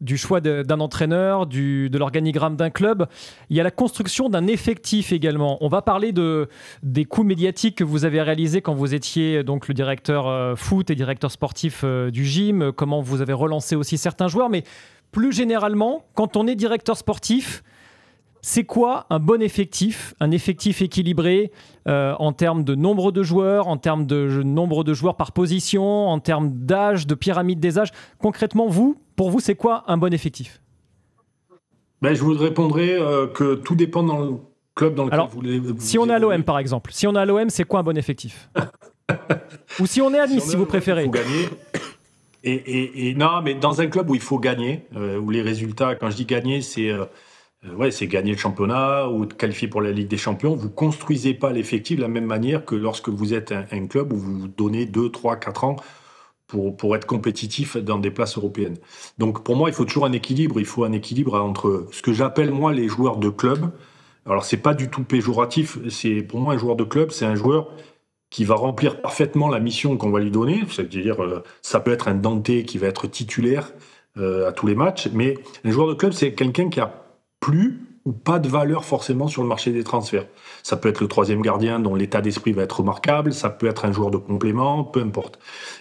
du choix d'un entraîneur, de l'organigramme d'un club. Il y a la construction d'un effectif également. On va parler des coups médiatiques que vous avez réalisés quand vous étiez donc le directeur foot et directeur sportif du gym, comment vous avez relancé aussi certains joueurs. Mais plus généralement, quand on est directeur sportif, C'est quoi un bon effectif, un effectif équilibré en termes de nombre de joueurs, en termes de nombre de joueurs par position, en termes d'âge, de pyramide des âges? Concrètement, pour vous, c'est quoi un bon effectif? Je vous répondrai que tout dépend dans le club dans lequel si on est à l'OM, par exemple. Si on est à l'OM, c'est quoi un bon effectif? Ou si on est à Nice, si vous préférez. Il faut gagner. Et non, mais dans un club où il faut gagner, où les résultats, quand je dis gagner, c'est gagner le championnat ou qualifier pour la Ligue des Champions. Vous construisez pas l'effectif de la même manière que lorsque vous êtes un club où vous donnez 2, 3, 4 ans pour être compétitif dans des places européennes. Donc pour moi, il faut toujours un équilibre. Il faut un équilibre entre ce que j'appelle moi les joueurs de club. Alors c'est pas du tout péjoratif. Pour moi un joueur de club, c'est un joueur qui va remplir parfaitement la mission qu'on va lui donner. C'est-à-dire, ça peut être un Dante qui va être titulaire à tous les matchs, mais un joueur de club, c'est quelqu'un qui a plus ou pas de valeur forcément sur le marché des transferts. Ça peut être le troisième gardien dont l'état d'esprit va être remarquable, ça peut être un joueur de complément, peu importe.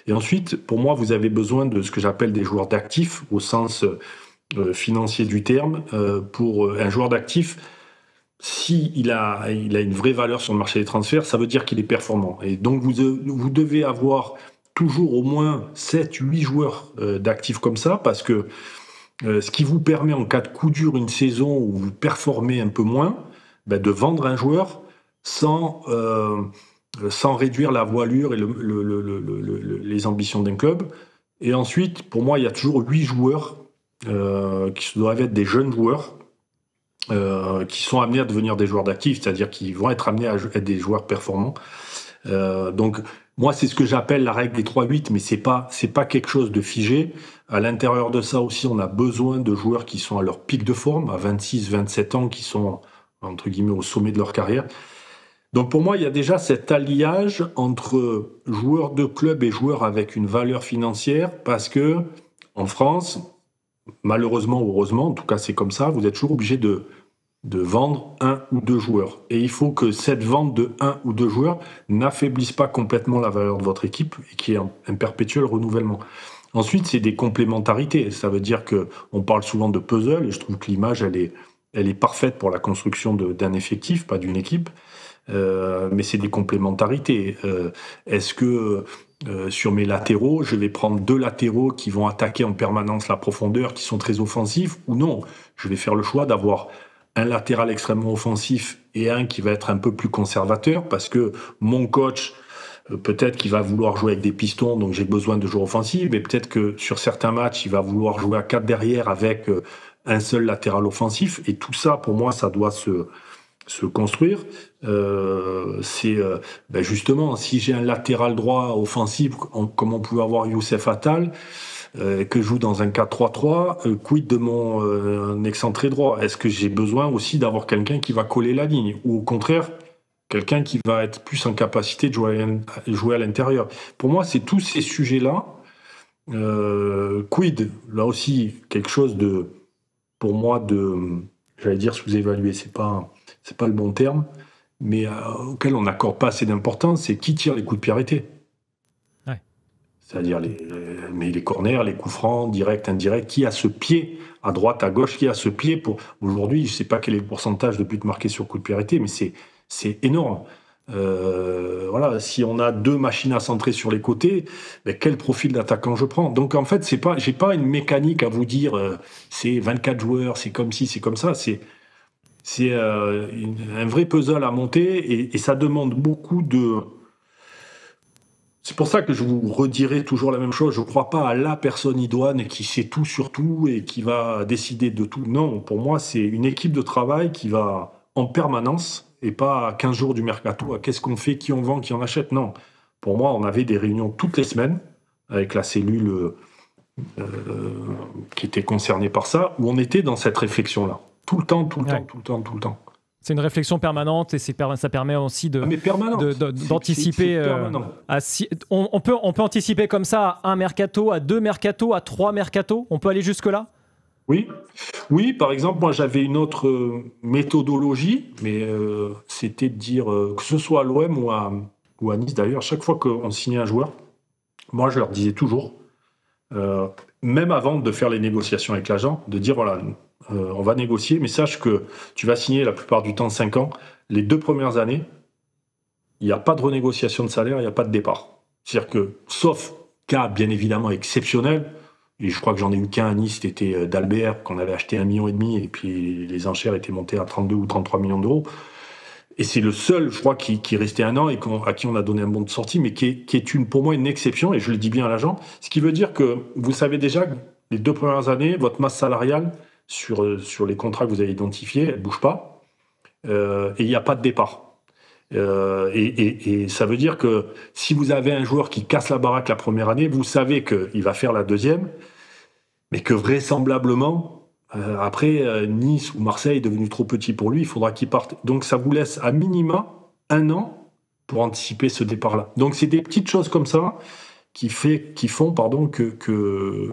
Et ensuite, pour moi, vous avez besoin de ce que j'appelle des joueurs d'actifs, au sens financier du terme. Pour un joueur d'actif, s'il a une vraie valeur sur le marché des transferts, ça veut dire qu'il est performant. Et donc, vous devez avoir toujours au moins 7-8 joueurs d'actifs comme ça, parce que ce qui vous permet, en cas de coup dur, une saison où vous performez un peu moins, de vendre un joueur sans réduire la voilure et les ambitions d'un club. Et ensuite, pour moi, il y a toujours 8 joueurs qui doivent être des jeunes joueurs, qui sont amenés à devenir des joueurs d'actifs, c'est-à-dire qui vont être amenés à être des joueurs performants. Donc, moi, c'est ce que j'appelle la règle des 3-8, mais c'est pas quelque chose de figé. À l'intérieur de ça aussi, on a besoin de joueurs qui sont à leur pic de forme, à 26, 27 ans, qui sont, entre guillemets, au sommet de leur carrière. Donc, pour moi, il y a déjà cet alliage entre joueurs de club et joueurs avec une valeur financière, parce que, en France, malheureusement ou heureusement, en tout cas c'est comme ça, vous êtes toujours obligé de vendre 1 ou 2 joueurs. Et il faut que cette vente de 1 ou 2 joueurs n'affaiblisse pas complètement la valeur de votre équipe et qu'il y ait un perpétuel renouvellement. Ensuite, c'est des complémentarités. Ça veut dire qu'on parle souvent de puzzle, et je trouve que l'image, elle est parfaite pour la construction d'un effectif, pas d'une équipe. Mais c'est des complémentarités. Est-ce que sur mes latéraux, je vais prendre 2 latéraux qui vont attaquer en permanence la profondeur, qui sont très offensifs, ou non? Je vais faire le choix d'avoir un latéral extrêmement offensif et un qui va être un peu plus conservateur, parce que mon coach, peut-être qu'il va vouloir jouer avec des pistons, donc j'ai besoin de joueurs offensifs, mais peut-être que sur certains matchs, il va vouloir jouer à 4 derrière avec un seul latéral offensif, et tout ça, pour moi, ça doit se construire. Justement, si j'ai un latéral droit offensif, comme on pouvait avoir Youssef Attal, que je joue dans un 4-3-3, quid de mon excentré droit? Est-ce que j'ai besoin aussi d'avoir quelqu'un qui va coller la ligne? Ou au contraire, quelqu'un qui va être plus en capacité de jouer à l'intérieur? Pour moi, c'est tous ces sujets-là. Quid, là aussi, quelque chose pour moi, j'allais dire sous-évalué, c'est pas le bon terme, mais auquel on n'accorde pas assez d'importance, c'est qui tire les coups de pied arrêtés. Ouais. C'est-à-dire les corners, les coups francs, directs, indirects, qui a ce pied à droite, à gauche, qui a ce pied pour... Aujourd'hui, je ne sais pas quel est le pourcentage de buts marqués sur coups de pied arrêtés, mais c'est énorme. Voilà, si on a 2 machines à centrer sur les côtés, quel profil d'attaquant je prends? Donc en fait, j'ai pas une mécanique à vous dire c'est 24 joueurs, c'est comme ci, c'est comme ça. C'est un vrai puzzle à monter et ça demande beaucoup de... C'est pour ça que je vous redirai toujours la même chose. Je ne crois pas à la personne idoine qui sait tout sur tout et qui va décider de tout. Non, pour moi, c'est une équipe de travail qui va en permanence et pas à 15 jours du mercato, à qu'est-ce qu'on fait, qui on vend, qui on achète. Non, pour moi, on avait des réunions toutes les semaines avec la cellule qui était concernée par ça, où on était dans cette réflexion-là. Tout le temps. C'est une réflexion permanente et ça permet aussi d'anticiper. On peut anticiper comme ça à 1 mercato, à 2 mercato, à 3 mercato. On peut aller jusque-là? Oui, par exemple, moi j'avais une autre méthodologie, mais c'était de dire, que ce soit à l'OM ou à Nice d'ailleurs, chaque fois qu'on signait un joueur, moi je leur disais toujours, même avant de faire les négociations avec l'agent, de dire voilà, on va négocier, mais sache que tu vas signer la plupart du temps 5 ans. Les 2 premières années, il n'y a pas de renégociation de salaire, il n'y a pas de départ. C'est-à-dire que, sauf cas bien évidemment exceptionnel, et je crois que j'en ai eu qu'un à Nice, c'était d'Albert, qu'on avait acheté 1,5 million, et puis les enchères étaient montées à 32 ou 33 millions d'euros. Et c'est le seul, je crois, qui restait 1 an et à qui on a donné un bon de sortie, mais qui est pour moi une exception, et je le dis bien à l'agent, ce qui veut dire que vous savez déjà que les 2 premières années, votre masse salariale sur les contrats que vous avez identifiés, elle ne bouge pas, et il n'y a pas de départ. Et ça veut dire que si vous avez un joueur qui casse la baraque la première année, vous savez qu'il va faire la deuxième, mais que vraisemblablement, après, Nice ou Marseille est devenu trop petit pour lui, il faudra qu'il parte. Donc ça vous laisse à minima 1 an pour anticiper ce départ-là. Donc c'est des petites choses comme ça qui font que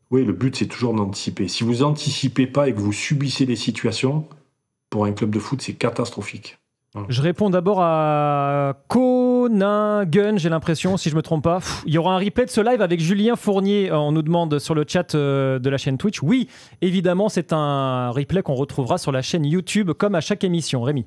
oui, le but c'est toujours d'anticiper. Si vous anticipez pas et que vous subissez des situations, pour un club de foot, c'est catastrophique. Je réponds d'abord à Coningen, j'ai l'impression, si je ne me trompe pas. Il y aura un replay de ce live avec Julien Fournier, on nous demande sur le chat de la chaîne Twitch. Oui, évidemment, c'est un replay qu'on retrouvera sur la chaîne YouTube, comme à chaque émission. Rémi.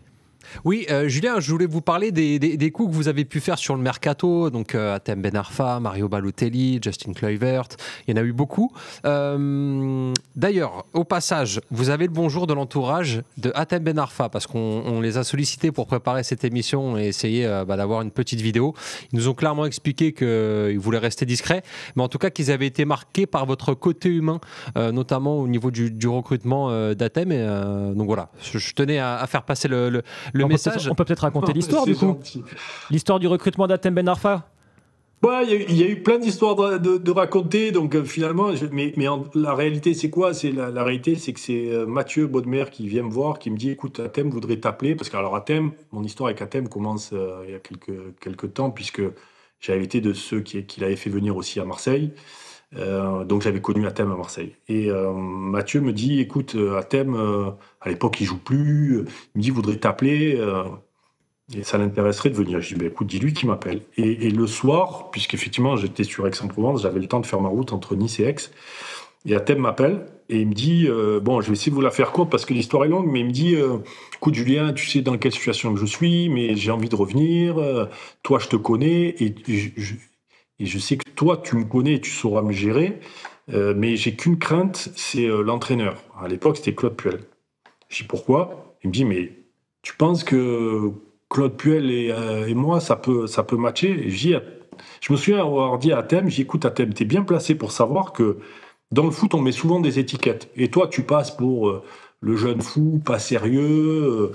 Oui, Julien, je voulais vous parler des coups que vous avez pu faire sur le mercato, donc Hatem Ben Arfa, Mario Balotelli, Justin Kluivert, il y en a eu beaucoup. D'ailleurs, au passage, vous avez le bonjour de l'entourage de Hatem Ben Arfa, parce qu'on les a sollicités pour préparer cette émission et essayer d'avoir une petite vidéo. Ils nous ont clairement expliqué qu'ils voulaient rester discrets, mais en tout cas qu'ils avaient été marqués par votre côté humain, notamment au niveau du recrutement d'Hatem. Donc voilà, je tenais à faire passer le message. On peut peut-être raconter l'histoire du coup. Gentil. L'histoire du recrutement d'Hatem Ben Arfa. Ouais, il y a eu plein d'histoires de raconter, donc finalement, la réalité c'est quoi? La réalité c'est que c'est Mathieu Baudemer qui vient me voir, qui me dit écoute, Hatem voudrait t'appeler, parce que alors Hatem, mon histoire avec Hatem commence il y a quelques temps, puisque j'avais été de ceux qui l'avaient fait venir aussi à Marseille. Donc j'avais connu Hatem à Marseille. Et Mathieu me dit écoute, Hatem, à l'époque il joue plus, il me dit il voudrait t'appeler, et ça l'intéresserait de venir. Je dis écoute, dis-lui qu'il m'appelle. Et le soir, puisqu'effectivement j'étais sur Aix-en-Provence, j'avais le temps de faire ma route entre Nice et Aix, et Hatem m'appelle et il me dit bon, je vais essayer de vous la faire courte parce que l'histoire est longue, mais il me dit écoute Julien, tu sais dans quelle situation que je suis, mais j'ai envie de revenir, toi je te connais, et je sais que toi, tu me connais et tu sauras me gérer, mais j'ai qu'une crainte, c'est l'entraîneur. À l'époque, c'était Claude Puel. Je dis pourquoi? Il me dit, mais tu penses que Claude Puel et moi, ça peut matcher? Et je me souviens avoir dit à Hatem, j'ai dit, écoute Hatem, t'es bien placé pour savoir que dans le foot, on met souvent des étiquettes. Et toi, tu passes pour le jeune fou, pas sérieux.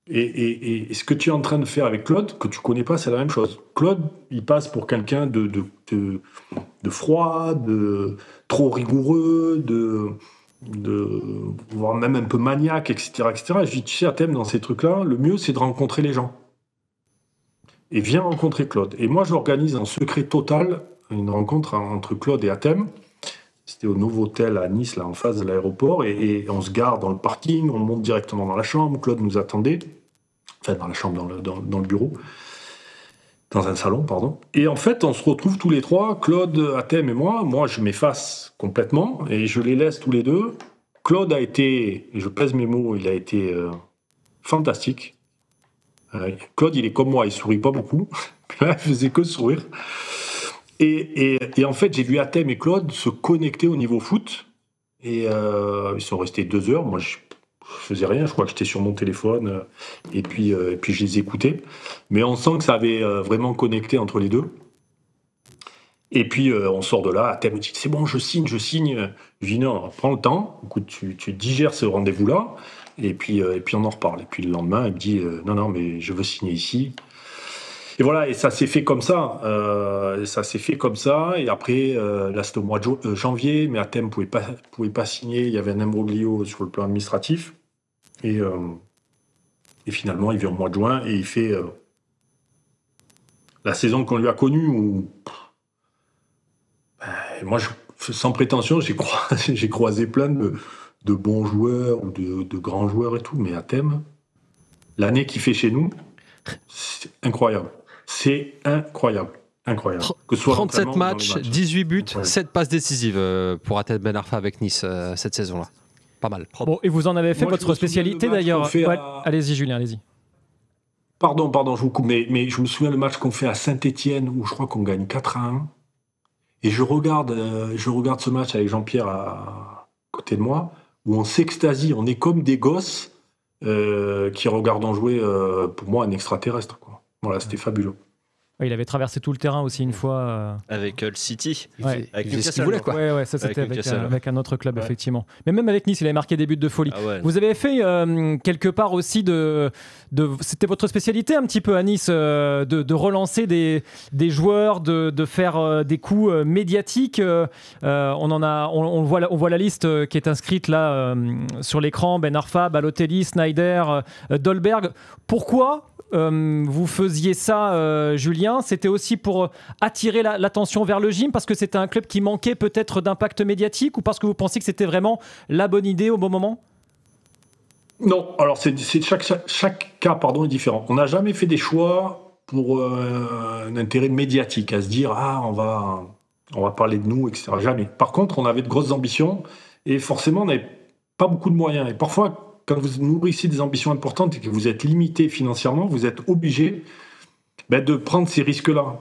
Et ce que tu es en train de faire avec Claude, que tu connais pas, c'est la même chose. Claude, il passe pour quelqu'un de froid, de trop rigoureux, voire même un peu maniaque, etc., etc. Et je dis, tu sais, Hatem, dans ces trucs-là, le mieux, c'est de rencontrer les gens. Et viens rencontrer Claude. Et moi, j'organise en secret total une rencontre entre Claude et Hatem. C'était au Novotel à Nice, là en face de l'aéroport, et on se gare dans le parking, on monte directement dans la chambre. Claude nous attendait, enfin dans la chambre, dans le bureau, dans un salon, pardon. Et en fait, on se retrouve tous les trois, Claude, Hatem et moi. Moi, je m'efface complètement et je les laisse tous les deux. Claude a été, et je pèse mes mots, il a été fantastique. Claude, il est comme moi, il sourit pas beaucoup. Là, il faisait que sourire. Et en fait, j'ai vu Hatem et Claude se connecter au niveau foot. Et ils sont restés 2 heures. Moi, je faisais rien. Je crois que j'étais sur mon téléphone. Et puis je les écoutais. Mais on sent que ça avait vraiment connecté entre les deux. Et puis, on sort de là. Hatem me dit, c'est bon, je signe. Je dis, non, prends le temps. Écoute, tu digères ce rendez-vous-là. Et puis on en reparle. Et puis, le lendemain, il me dit, non, mais je veux signer ici. Et voilà, et ça s'est fait comme ça. Et après, là, c'était au mois de janvier, mais Hatem pouvait pas signer. Il y avait un imbroglio sur le plan administratif. Et finalement, il vient au mois de juin et il fait la saison qu'on lui a connue. Où, moi, sans prétention, j'ai croisé plein de bons joueurs ou de grands joueurs et tout. Mais Hatem, l'année qu'il fait chez nous, c'est incroyable. C'est incroyable. incroyable. Que ce soit 37 l'entraînement ou dans matchs, les matchs. 18 buts, Ouais. 7 passes décisives pour Atem Ben Arfa avec Nice cette saison-là. Pas mal. Bon, et vous en avez fait Moi, je votre me souviens spécialité le match d'ailleurs. qu'on fait Ouais, à- allez-y, Julien, allez-y. Pardon, je vous coupe, mais je me souviens le match qu'on fait à Saint-Étienne où je crois qu'on gagne 4-1. Et je regarde ce match avec Jean-Pierre à côté de moi, où on s'extasie, on est comme des gosses qui regardent jouer, pour moi, un extraterrestre, quoi. Voilà, c'était fabuleux. Ouais, il avait traversé tout le terrain aussi une fois. Avec le City. Ouais. Avec Il faisait ce qu'il Newcastle, voulait, non quoi. Ouais, ça c'était Avec avec, Newcastle. avec un autre club, Ouais. effectivement. Mais même avec Nice, il avait marqué des buts de folie. Ah ouais. Vous avez fait quelque part aussi c'était votre spécialité un petit peu à Nice, de relancer des joueurs, de faire des coups médiatiques. On voit la liste qui est inscrite là sur l'écran. Ben Arfa, Balotelli, Sneijder, Dolberg. Pourquoi vous faisiez ça, Julien? C'était aussi pour attirer l'attention vers le gym, parce que c'était un club qui manquait peut-être d'impact médiatique, ou parce que vous pensiez que c'était vraiment la bonne idée au bon moment? Non, alors chaque cas est différent. On n'a jamais fait des choix pour un intérêt médiatique, à se dire on va parler de nous, etc. Jamais. Par contre, on avait de grosses ambitions et forcément, on n'avait pas beaucoup de moyens. Et parfois, quand vous nourrissez des ambitions importantes et que vous êtes limité financièrement, vous êtes obligé de prendre ces risques-là.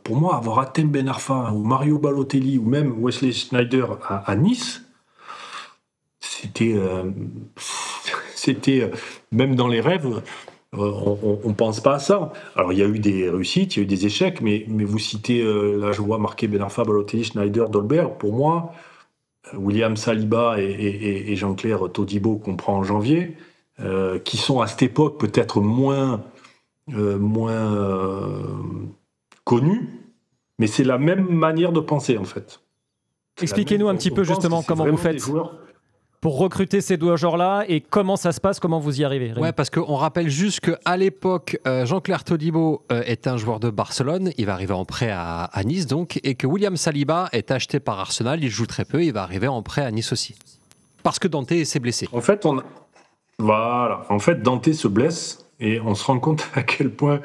Pour moi, avoir Atem Ben Arfa ou Mario Balotelli ou même Wesley Sneijder à Nice, c'était même dans les rêves, on ne pense pas à ça. Alors il y a eu des réussites, il y a eu des échecs, mais vous citez, là je vois marqué Ben Arfa, Balotelli, Sneijder, Dolberg. Pour moi, William Saliba et Jean-Claire Todibo qu'on prend en janvier, qui sont à cette époque peut-être moins connus, mais c'est la même manière de penser en fait. Expliquez-nous un petit peu justement comment vous faites pour recruter ces deux joueurs-là et comment ça se passe, comment vous y arrivez. Rémi. Ouais, parce qu'on rappelle juste qu'à l'époque, Jean-Claire Todibo est un joueur de Barcelone, il va arriver en prêt à Nice donc, et que William Saliba est acheté par Arsenal, il joue très peu, il va arriver en prêt à Nice aussi. Parce que Dante s'est blessé. En fait, Dante se blesse et on se rend compte à quel point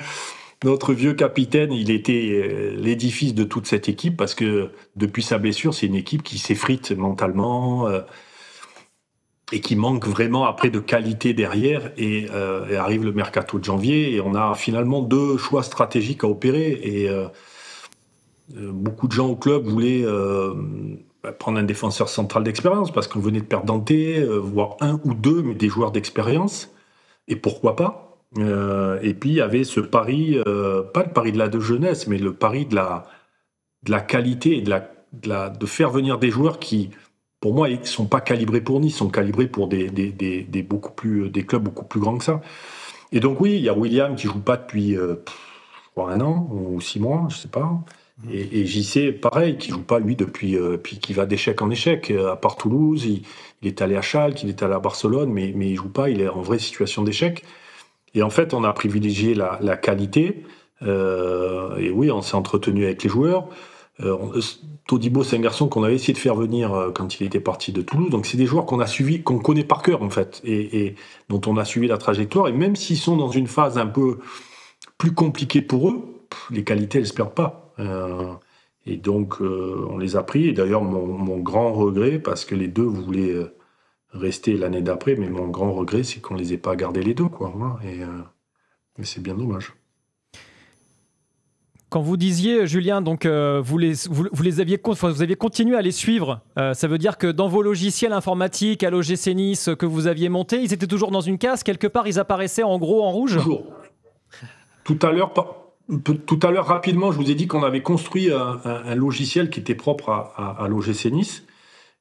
notre vieux capitaine, il était l'édifice de toute cette équipe, parce que depuis sa blessure, c'est une équipe qui s'effrite mentalement, et qui manque vraiment après de qualité derrière, et arrive le mercato de janvier et on a finalement deux choix stratégiques à opérer, et beaucoup de gens au club voulaient prendre un défenseur central d'expérience parce qu'on venait de perdre Dante, voire un ou deux, mais des joueurs d'expérience, et pourquoi pas. Et puis il y avait ce pari, pas le pari de la jeunesse, mais le pari de la qualité et de faire venir des joueurs qui, pour moi, ils ne sont pas calibrés pour Nice, ils sont calibrés pour des clubs beaucoup plus grands que ça. Et donc oui, il y a William qui ne joue pas depuis je crois 1 an ou 6 mois, je ne sais pas. Et JC, pareil, qui ne joue pas lui depuis, puis qui va d'échec en échec. À part Toulouse, il est allé à Schalke, il est allé à Barcelone, mais il ne joue pas, il est en vraie situation d'échec. Et en fait, on a privilégié la qualité. Et oui, on s'est entretenu avec les joueurs. Todibo, c'est un garçon qu'on avait essayé de faire venir quand il était parti de Toulouse. Donc, c'est des joueurs qu'on a suivis, qu'on connaît par cœur, en fait, et dont on a suivi la trajectoire. Et même s'ils sont dans une phase un peu plus compliquée pour eux, les qualités, elles ne se perdent pas. Et donc, on les a pris. Et d'ailleurs, mon grand regret, parce que les deux voulaient rester l'année d'après, mais mon grand regret, c'est qu'on ne les ait pas gardés les deux, quoi. Voilà. Et c'est bien dommage. Quand vous disiez, Julien, donc vous aviez continué à les suivre, ça veut dire que dans vos logiciels informatiques à l'OGC Nice que vous aviez montés, ils étaient toujours dans une case, quelque part, ils apparaissaient en gros en rouge? Toujours. Tout à l'heure, rapidement, je vous ai dit qu'on avait construit un logiciel qui était propre à l'OGC Nice.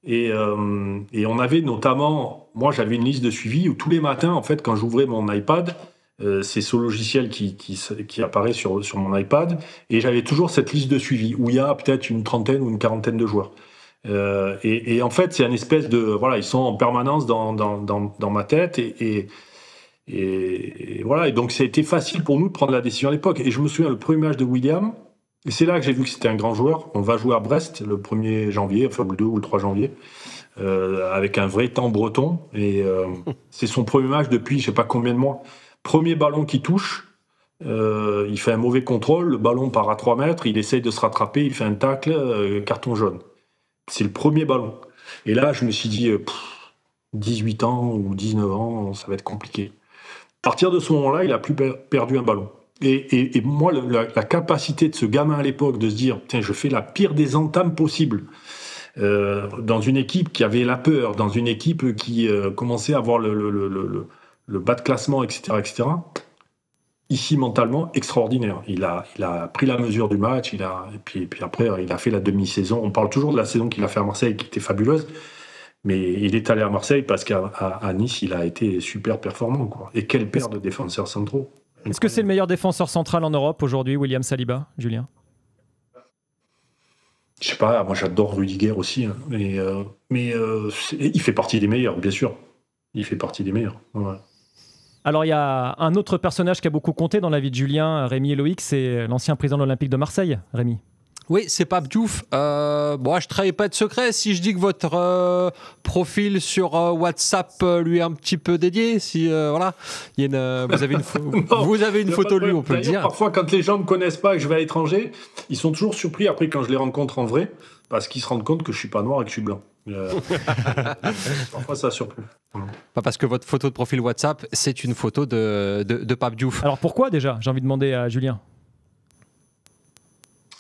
Et on avait notamment, moi j'avais une liste de suivi où tous les matins, en fait, quand j'ouvrais mon iPad, c'est ce logiciel qui apparaît sur mon iPad, et j'avais toujours cette liste de suivi où il y a peut-être une 30aine ou une 40aine de joueurs. Et en fait, c'est une espèce de, voilà, ils sont en permanence dans ma tête, et voilà. Et donc ça a été facile pour nous de prendre la décision à l'époque. Et je me souviens, le premier match de William, et c'est là que j'ai vu que c'était un grand joueur. On va jouer à Brest le 1er janvier, enfin le 2 ou le 3 janvier, avec un vrai temps breton. Et c'est son premier match depuis je ne sais pas combien de mois. Premier ballon qui touche, il il fait un mauvais contrôle, le ballon part à 3 mètres, il essaye de se rattraper, il fait un tacle, carton jaune. C'est le premier ballon. Et là, je me suis dit, 18 ans ou 19 ans, ça va être compliqué. À partir de ce moment-là, il n'a plus perdu un ballon. Et moi, la capacité de ce gamin à l'époque de se dire, tiens, je fais la pire des entames possibles, dans une équipe qui avait la peur, dans une équipe qui commençait à avoir le bas de classement, etc. Ici, mentalement, extraordinaire. Il a pris la mesure du match, et puis après, il a fait la demi-saison. On parle toujours de la saison qu'il a fait à Marseille, qui était fabuleuse, mais il est allé à Marseille parce qu'à Nice, il a été super performant, quoi. Et quelle paire de défenseurs centraux. Est-ce que c'est le meilleur défenseur central en Europe aujourd'hui, William Saliba, Julien? Je sais pas, moi j'adore Rudiger aussi, hein, mais il fait partie des meilleurs, bien sûr. Il fait partie des meilleurs. Ouais. Alors, il y a un autre personnage qui a beaucoup compté dans la vie de Julien, Rémi et Loïc, c'est l'ancien président de l'Olympique de Marseille, Rémi. Oui, c'est Pape Diouf. Bon, je ne trahis pas de secret si je dis que votre profil sur WhatsApp lui est un petit peu dédié. Si voilà, vous avez une photo de lui, on peut le dire. Parfois, quand les gens ne me connaissent pas et que je vais à l'étranger, ils sont toujours surpris après quand je les rencontre en vrai, parce qu'ils se rendent compte que je ne suis pas noir et que je suis blanc. Parfois, ça surprend. Pas parce que votre photo de profil WhatsApp, c'est une photo de Pape Diouf. Alors pourquoi déjà? J'ai envie de demander à Julien.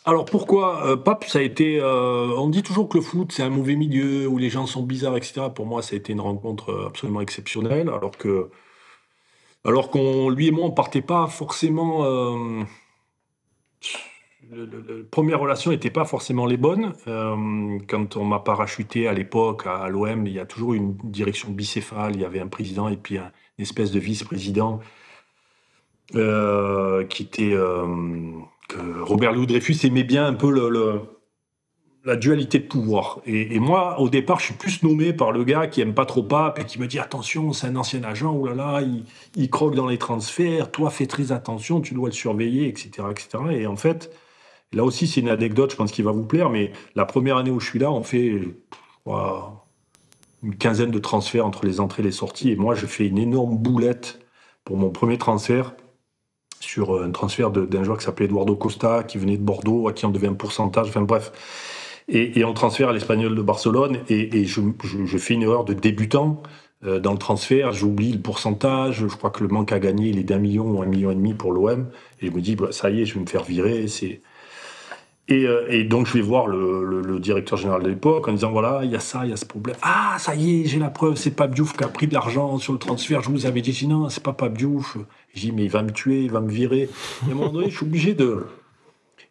Alors pourquoi Pape, ça a été... on dit toujours que le foot, c'est un mauvais milieu, où les gens sont bizarres, etc. Pour moi, ça a été une rencontre absolument exceptionnelle, alors qu'on, lui et moi, on partait pas forcément... la première relation n'était pas forcément les bonnes. Quand on m'a parachuté à l'époque à l'OM, il y a toujours une direction bicéphale, il y avait un président et puis une espèce de vice-président qui était... que Robert Louis Dreyfus aimait bien un peu la dualité de pouvoir. Et moi, au départ, je suis plus nommé par le gars qui aime pas trop Pape et qui me dit attention, c'est un ancien agent, oh là là, il croque dans les transferts, toi fais très attention, tu dois le surveiller, etc. Et en fait, là aussi, c'est une anecdote, je pense qu'il va vous plaire, mais la première année où je suis là, on fait une quinzaine de transferts entre les entrées et les sorties, et moi, je fais une énorme boulette pour mon premier transfert, sur un transfert d'un joueur qui s'appelait Eduardo Costa, qui venait de Bordeaux, à qui on devait un pourcentage, enfin bref. Et on transfère à l'Espagnol de Barcelone, et je fais une erreur de débutant dans le transfert, j'oublie le pourcentage, je crois que le manque à gagner, il est d'1 million ou 1,5 million pour l'OM, et je me dis, bah, ça y est, je vais me faire virer, Et donc je vais voir le directeur général de l'époque en disant voilà, il y a ce problème. Ah, ça y est, j'ai la preuve, c'est Pape Diouf qui a pris de l'argent sur le transfert. Je vous avais dit non, c'est pas Pape Diouf. Je dis mais il va me tuer, il va me virer. Et à un moment donné, je suis obligé de...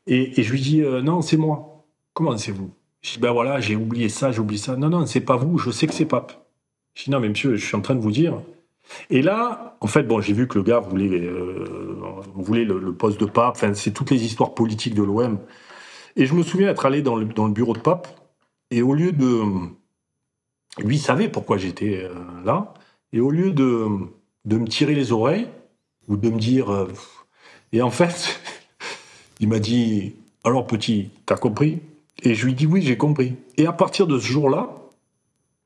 Et je lui dis non, c'est moi. Comment c'est vous? Je dis ben voilà, j'ai oublié ça, j'ai oublié ça. Non, c'est pas vous, je sais que c'est Pape. Je dis non mais monsieur, je suis en train de vous dire. Et là, en fait, bon, j'ai vu que le gars voulait le poste de Pape. Enfin, c'est toutes les histoires politiques de l'OM. Et je me souviens être allé dans le bureau de Pape, et au lieu de... Lui savait pourquoi j'étais là, et au lieu de me tirer les oreilles, ou de me dire... Et en fait, il m'a dit, alors petit, t'as compris? Et je lui dis oui, j'ai compris. Et à partir de ce jour-là,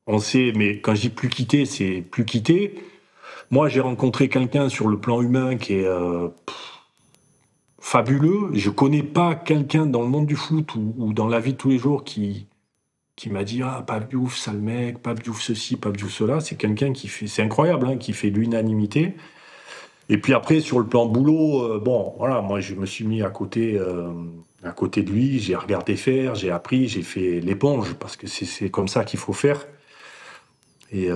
on sait, mais quand je dis plus quitté, c'est plus quitté. Moi, j'ai rencontré quelqu'un sur le plan humain qui est... fabuleux. Je connais pas quelqu'un dans le monde du foot ou dans la vie de tous les jours qui m'a dit ah Pape Diouf, sale mec, Pape Diouf ceci, Pape Diouf cela. C'est quelqu'un qui fait, c'est incroyable, hein, qui fait l'unanimité. Et puis après sur le plan boulot, bon voilà, moi je me suis mis à côté de lui, j'ai regardé faire, j'ai appris, j'ai fait l'éponge parce que c'est comme ça qu'il faut faire. Et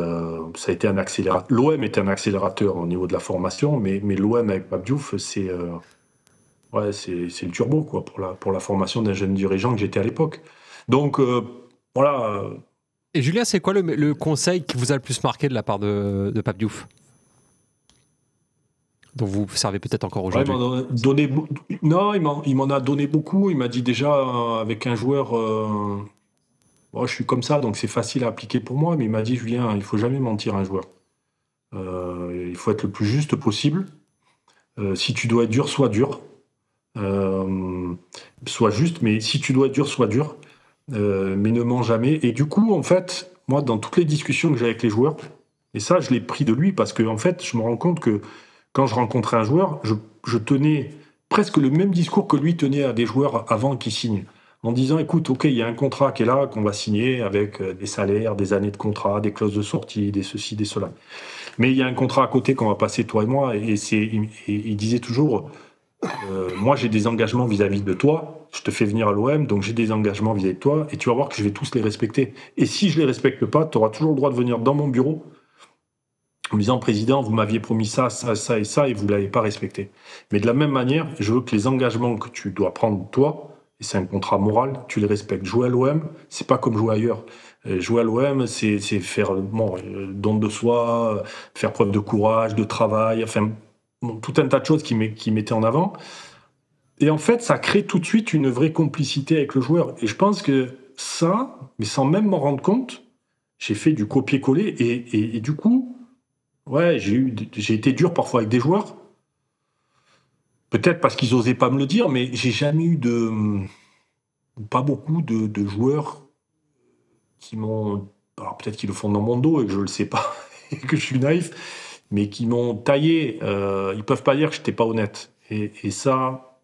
ça a été un accélérateur. L'OM est un accélérateur au niveau de la formation, mais l'OM avec Pape Diouf, c'est le turbo quoi, pour la formation d'un jeune dirigeant que j'étais à l'époque. Donc, voilà. Et Julien, c'est quoi le conseil qui vous a le plus marqué de la part de Pape Diouf, dont vous servez peut-être encore aujourd'hui? Il m'en a donné beaucoup. Il m'a dit déjà, avec un joueur, je suis comme ça, donc c'est facile à appliquer pour moi, mais il m'a dit, Julien, il ne faut jamais mentir à un joueur. Il faut être le plus juste possible. Si tu dois être dur, sois dur. Sois juste, mais si tu dois être dur, sois dur. Mais ne mens jamais. Et du coup, en fait, moi, dans toutes les discussions que j'ai avec les joueurs, et ça, je l'ai pris de lui, parce que en fait, je me rends compte que quand je rencontrais un joueur, je tenais presque le même discours que lui tenait à des joueurs avant qu'ils signent. En disant, écoute, ok, il y a un contrat qui est là, qu'on va signer avec des salaires, des années de contrat, des clauses de sortie, des ceci, des cela. Mais il y a un contrat à côté qu'on va passer, toi et moi. Et il disait toujours, moi j'ai des engagements vis-à-vis de toi, je te fais venir à l'OM, donc j'ai des engagements vis-à-vis de toi, et tu vas voir que je vais tous les respecter. Et si je les respecte pas, tu auras toujours le droit de venir dans mon bureau en me disant, président, vous m'aviez promis ça, ça, ça et ça, et vous l'avez pas respecté. Mais de la même manière, je veux que les engagements que tu dois prendre, toi, et c'est un contrat moral, tu les respectes. Jouer à l'OM, c'est pas comme jouer ailleurs. Jouer à l'OM, c'est faire don de soi, faire preuve de courage, de travail, enfin, tout un tas de choses qui mettaient en avant. Et en fait, ça crée tout de suite une vraie complicité avec le joueur. Et je pense que ça, mais sans même m'en rendre compte, j'ai fait du copier-coller. Et du coup, ouais, j'ai été dur parfois avec des joueurs. Peut-être parce qu'ils n'osaient pas me le dire, mais j'ai jamais eu pas beaucoup de joueurs qui m'ont... Alors peut-être qu'ils le font dans mon dos et que je ne le sais pas, et que je suis naïf, mais qui m'ont taillé. Ils ne peuvent pas dire que je n'étais pas honnête. Et ça,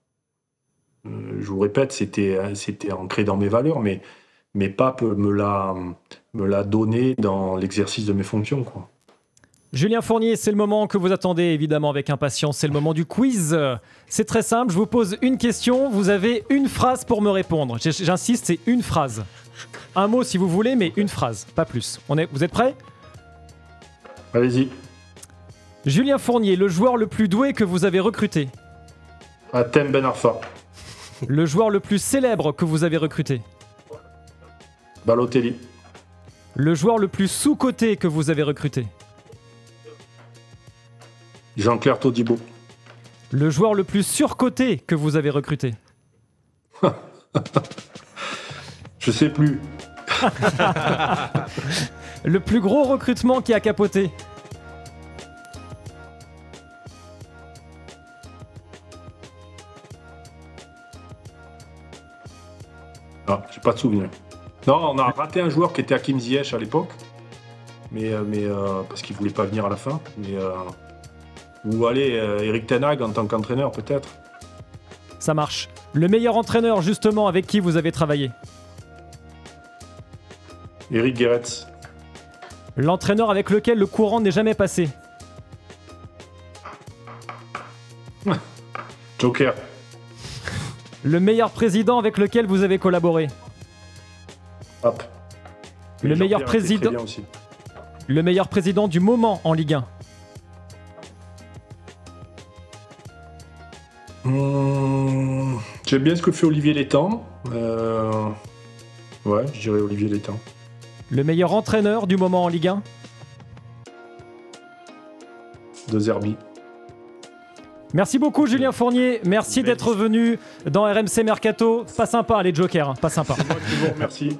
je vous répète, c'était ancré dans mes valeurs, mais Pape me l'a donné dans l'exercice de mes fonctions, quoi. Julien Fournier, c'est le moment que vous attendez évidemment avec impatience, c'est le moment du quiz. C'est très simple, je vous pose une question, vous avez une phrase pour me répondre. J'insiste, c'est une phrase. Un mot si vous voulez, mais une phrase, pas plus. Vous êtes prêts ? Allez-y. Julien Fournier, le joueur le plus doué que vous avez recruté. Hatem Ben Arfa. Le joueur le plus célèbre que vous avez recruté. Balotelli. Le joueur le plus sous-coté que vous avez recruté. Jean-Claire Todibo. Le joueur le plus surcoté que vous avez recruté. Je sais plus. Le plus gros recrutement qui a capoté. Ah, j'ai pas de souvenir. Non, on a raté un joueur qui était Hakim Ziyech à l'époque, mais parce qu'il voulait pas venir à la fin. Ou allez, Eric Ten Hag en tant qu'entraîneur, peut-être. Ça marche. Le meilleur entraîneur, justement, avec qui vous avez travaillé. Eric Gerets. L'entraîneur avec lequel le courant n'est jamais passé. Joker. Le meilleur président avec lequel vous avez collaboré. Hop. Le meilleur président. Le meilleur président du moment en Ligue 1. J'aime bien ce que fait Olivier Létang. Ouais, je dirais Olivier Létang. Le meilleur entraîneur du moment en Ligue 1. De Zerbi. Merci beaucoup Julien Fournier, merci d'être venu dans RMC Mercato. Pas sympa les jokers, hein. Pas sympa. C'est moi qui vous remercie.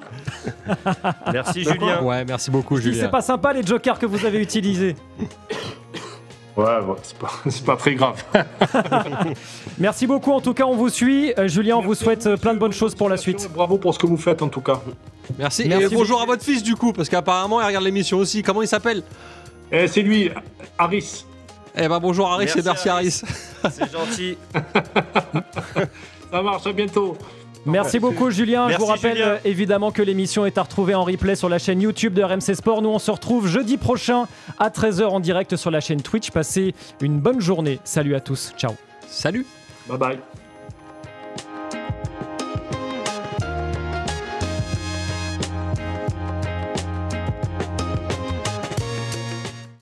Merci Julien. Ouais, merci beaucoup Julien. C'est pas sympa les jokers que vous avez utilisés. Ouais, c'est pas très grave. Merci beaucoup, en tout cas on vous suit. Julien, on vous souhaite plein de bonnes choses pour la suite. Bravo pour ce que vous faites en tout cas. Merci. Et bonjour à votre fils du coup, parce qu'apparemment il regarde l'émission aussi. Comment il s'appelle ? C'est lui, Harris. Eh ben bonjour Harris et merci Harris. C'est gentil. Ça marche, à bientôt. Merci beaucoup Julien. Merci, je vous rappelle Julien. Évidemment que l'émission est à retrouver en replay sur la chaîne YouTube de RMC Sport. Nous on se retrouve jeudi prochain à 13h en direct sur la chaîne Twitch. Passez une bonne journée. Salut à tous. Ciao. Salut. Bye bye.